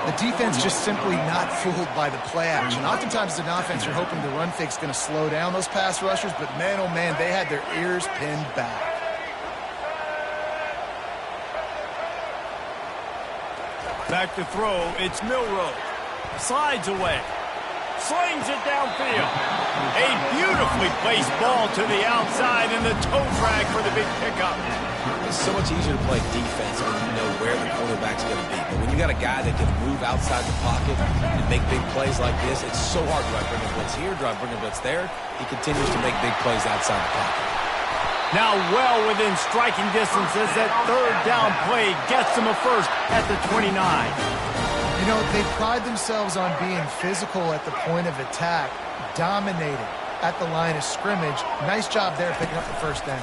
The defense just simply not fooled by the play action. Oftentimes as an offense, you're hoping the run fake's going to slow down those pass rushers, but man, oh man, they had their ears pinned back. Back to throw, it's Milroe. Slides away. Slings it downfield. A beautifully placed ball to the outside and the toe drag for the big pickup. it's so much easier to play defense when you know where the quarterback's going to be. But when you got a guy that can move outside the pocket and make big plays like this, it's so hard. Do I bring a blitz here? Do I bring a blitz there? He continues to make big plays outside the pocket. Now well within striking distance as that third down play gets them a first at the 29. You know, they pride themselves on being physical at the point of attack, dominating at the line of scrimmage. Nice job there picking up the first down.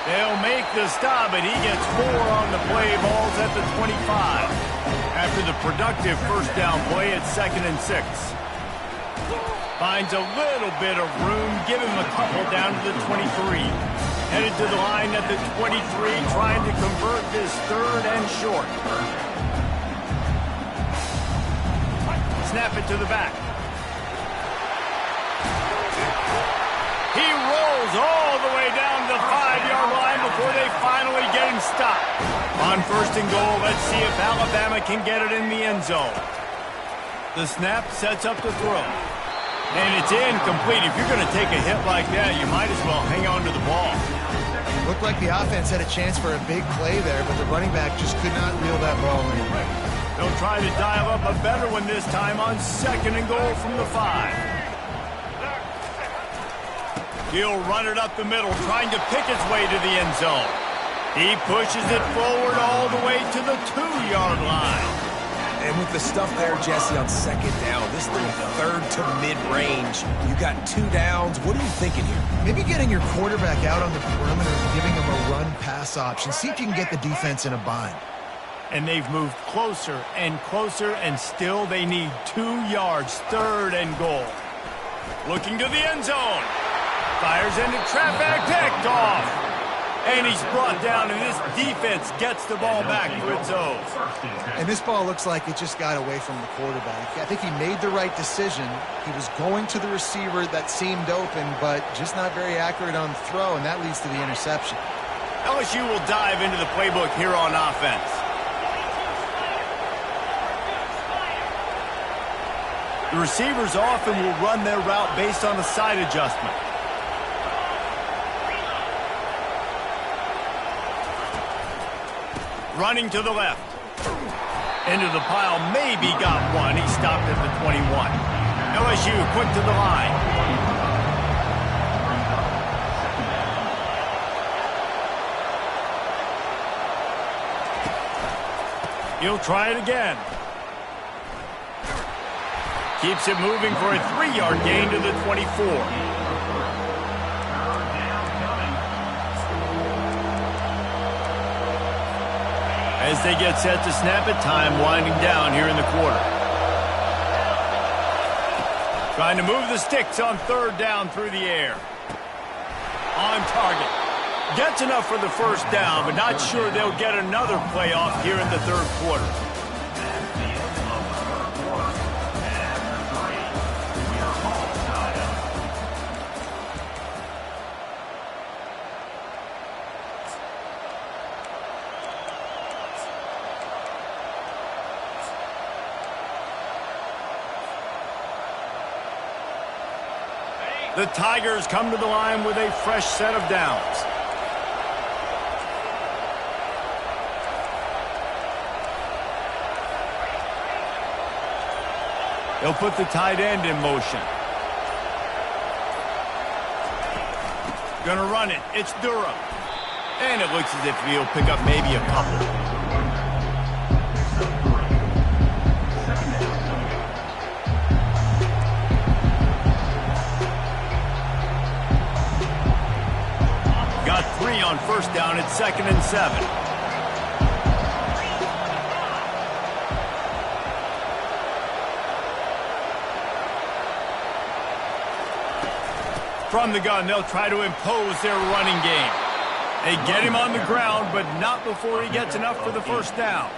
They'll make the stop, but he gets 4 on the play. Balls at the 25. After the productive first down play at 2nd and 6. Finds a little bit of room, give him a couple down to the 23. Headed to the line at the 23, trying to convert this 3rd and short. Snap it to the back. He rolls all the way down the 5-yard line before they finally get him stopped. On 1st and goal, let's see if Alabama can get it in the end zone. The snap sets up the throw. And it's incomplete. If you're going to take a hit like that, you might as well hang on to the ball. Looked like the offense had a chance for a big play there, but the running back just could not reel that ball in. They'll try to dial up a better one this time on 2nd and goal from the 5. He'll run it up the middle, trying to pick his way to the end zone. He pushes it forward all the way to the 2-yard line. And with the stuff there, Jesse, on 2nd down, this thing 3rd to mid-range. You got 2 downs. What are you thinking here? Maybe getting your quarterback out on the perimeter and giving him a run-pass option. See if you can get the defense in a bind. And they've moved closer and closer, and still they need 2 yards, 3rd and goal. Looking to the end zone. Fires into traffic, picked off. And he's brought down, and this defense gets the ball back to its own. And this ball looks like it just got away from the quarterback. I think he made the right decision. He was going to the receiver that seemed open, but just not very accurate on the throw, and that leads to the interception. LSU will dive into the playbook here on offense. The receivers often will run their route based on a side adjustment. Running to the left. Into the pile, maybe got one. He stopped at the 21. LSU quick to the line. He'll try it again. Keeps it moving for a 3-yard gain to the 24. As they get set to snap it, time winding down here in the quarter. Trying to move the sticks on 3rd down through the air. On target. Gets enough for the first down, but not sure they'll get another play off here in the 3rd quarter. The Tigers come to the line with a fresh set of downs. They'll put the tight end in motion. Gonna run it. It's Durham. And it looks as if he'll pick up maybe a couple. Got 3 on 1st down at 2nd and 7. From the gun, they'll try to impose their running game. They get him on the ground, but not before he gets enough for the first down.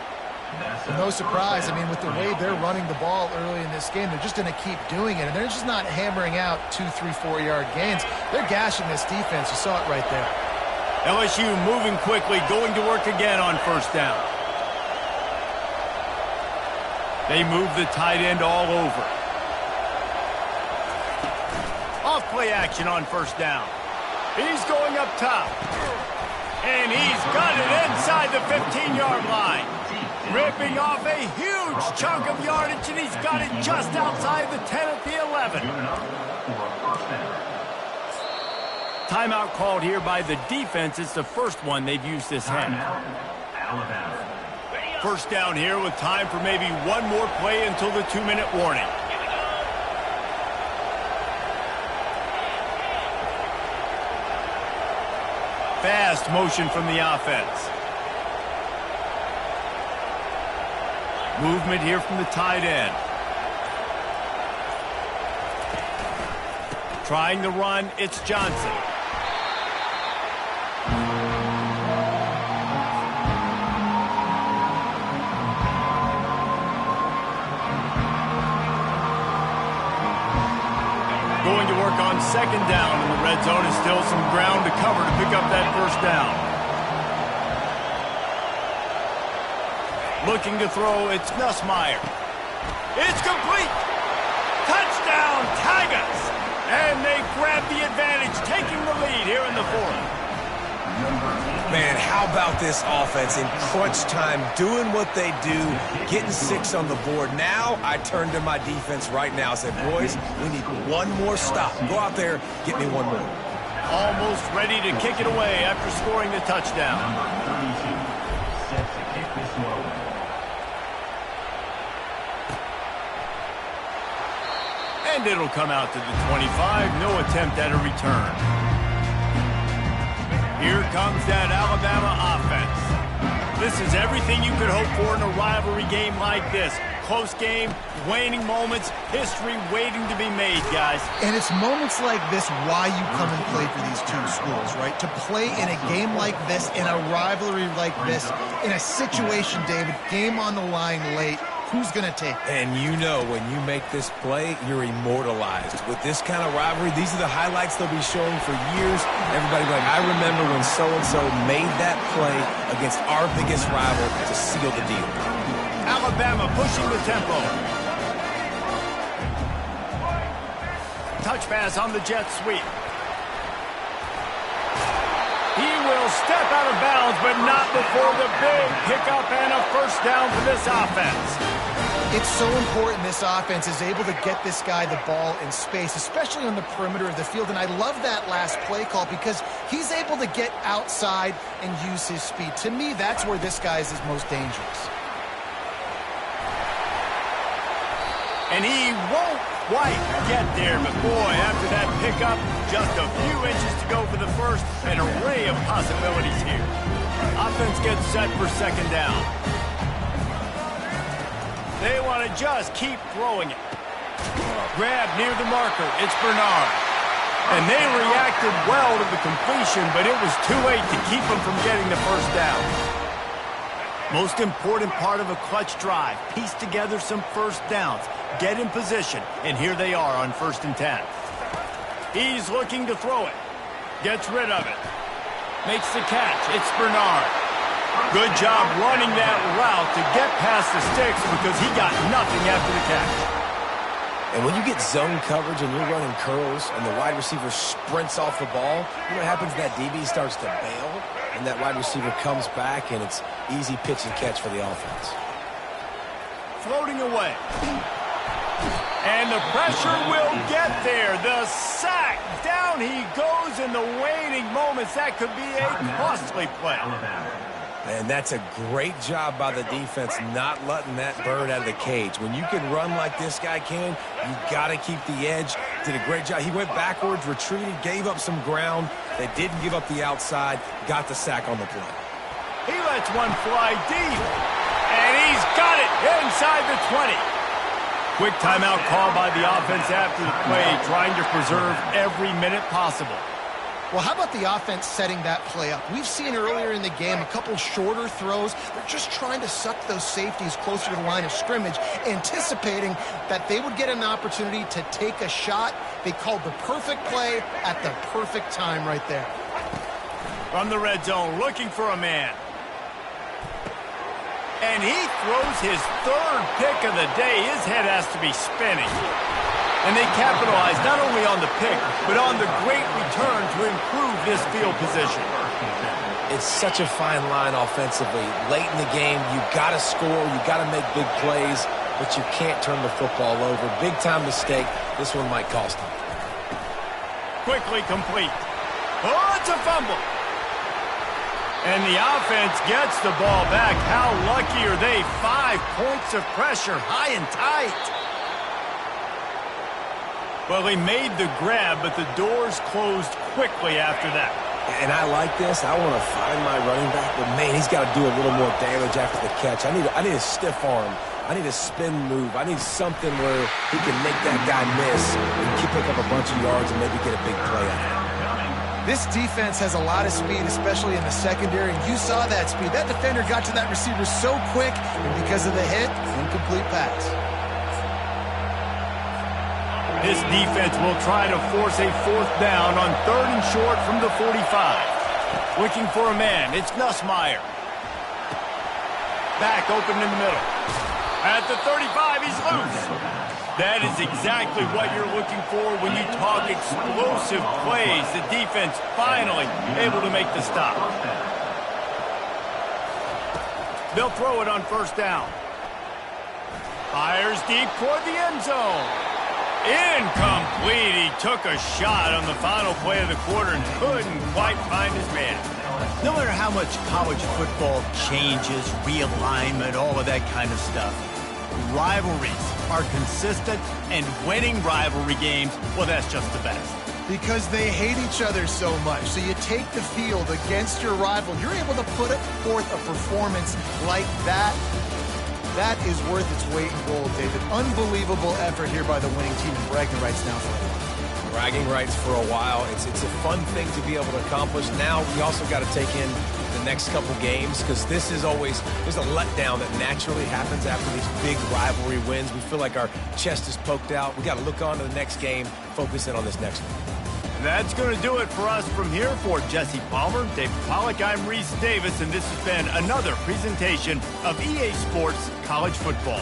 No surprise. I mean, with the way they're running the ball early in this game, they're just going to keep doing it. And they're just not hammering out 2, 3, 4-yard gains. They're gashing this defense. You saw it right there. LSU moving quickly, going to work again on 1st down. They move the tight end all over. Off play action on 1st down. He's going up top. And he's got it inside the 15-yard line. Ripping off a huge chunk of yardage, and he's got it just outside the 10 at the 11. Timeout called here by the defense. It's the first one they've used this half. 1st down here with time for maybe one more play until the 2-minute warning. Fast motion from the offense. Movement here from the tight end. Trying the run, it's Johnson. Going to work on second down in the red zone. Is still some ground to cover to pick up that first down. Looking to throw, it's Nussmeier. It's complete! Touchdown, Tigers! And they grab the advantage, taking the lead here in the fourth. Man, how about this offense in crunch time, doing what they do, getting 6 on the board. Now I turn to my defense right now and say, boys, we need one more stop. Go out there, get me one more. Almost ready to kick it away after scoring the touchdown. Number 32, set to kick this one. And it'll come out to the 25. No attempt at a return. Here comes that Alabama offense. This is everything you could hope for in a rivalry game like this. Close game, waning moments, history waiting to be made, guys. And it's moments like this why you come and play for these two schools, right? To play in a game like this, in a rivalry like this, in a situation, David, game on the line late, who's going to take it? And you know when you make this play, you're immortalized. With this kind of rivalry, these are the highlights they'll be showing for years. Everybody be like, I remember when so-and-so made that play against our biggest rival to seal the deal. Alabama pushing the tempo. Touch pass on the jet sweep. He will step out of bounds, but not before the big pickup and a first down for this offense. It's so important this offense is able to get this guy the ball in space, especially on the perimeter of the field. And I love that last play call because he's able to get outside and use his speed. To me, that's where this guy is his most dangerous. And he won't quite get there, but boy, after that pickup, just a few inches to go for the first, an array of possibilities here. Offense gets set for second down. They want to just keep throwing it. Grab near the marker, it's Bernard. And they reacted well to the completion, but it was too late to keep them from getting the first down. Most important part of a clutch drive, piece together some first downs, get in position, and here they are on 1st and 10. He's looking to throw it. Gets rid of it. Makes the catch. It's Bernard. Good job running that route to get past the sticks because he got nothing after the catch. And when you get zone coverage and you're running curls and the wide receiver sprints off the ball, you know what happens? That DB starts to bail, and that wide receiver comes back, and it's easy pitch and catch for the offense. Floating away. And the pressure will get there. The sack. Down he goes in the waning moments. That could be a costly play. And that's a great job by the defense not letting that bird out of the cage. When you can run like this guy can, you got to keep the edge. Did a great job. He went backwards, retreated, gave up some ground. They didn't give up the outside, got the sack on the play. He lets one fly deep. And he's got it inside the 20. Quick timeout call by the offense after the play, trying to preserve every minute possible. Well, how about the offense setting that play up? We've seen earlier in the game a couple shorter throws. They're just trying to suck those safeties closer to the line of scrimmage, anticipating that they would get an opportunity to take a shot. They called the perfect play at the perfect time right there. From the red zone, looking for a man. And he throws his third pick of the day. His head has to be spinning. And they capitalize not only on the pick, but on the great return to improve this field position. It's such a fine line offensively. Late in the game, you got to score, you got to make big plays, but you can't turn the football over. Big time mistake. This one might cost them. Quickly complete. Oh, it's a fumble. And the offense gets the ball back. How lucky are they? 5 points of pressure, high and tight. Well, he made the grab, but the doors closed quickly after that. And I like this. I want to find my running back, but man, he's got to do a little more damage after the catch. I need a stiff arm. I need a spin move. I need something where he can make that guy miss and pick up a bunch of yards and maybe get a big play out of it. This defense has a lot of speed, especially in the secondary, and you saw that speed. That defender got to that receiver so quick, and because of the hit, incomplete pass. This defense will try to force a 4th down on 3rd and short from the 45. Looking for a man, it's Nussmeier. Back open in the middle. At the 35, he's loose. That is exactly what you're looking for when you talk explosive plays. The defense finally able to make the stop. They'll throw it on 1st down. Fires deep toward the end zone. Incomplete. He took a shot on the final play of the quarter and couldn't quite find his man. No matter how much college football changes, realignment, all of that kind of stuff, rivalries are consistent, and winning rivalry games, well, that's just the best. Because they hate each other so much. So you take the field against your rival. You're able to put forth a performance like that. That is worth its weight in gold, David. Unbelievable effort here by the winning team, and bragging rights now for a while. Bragging rights for a while. It's a fun thing to be able to accomplish. Now we also got to take in the next couple games, because this is always, there's a letdown that naturally happens after these big rivalry wins. We feel like our chest is poked out. We got to look on to the next game, focus in on this next one. That's going to do it for us from here. For Jesse Palmer, David Pollack, I'm Reese Davis, and this has been another presentation of EA Sports College Football.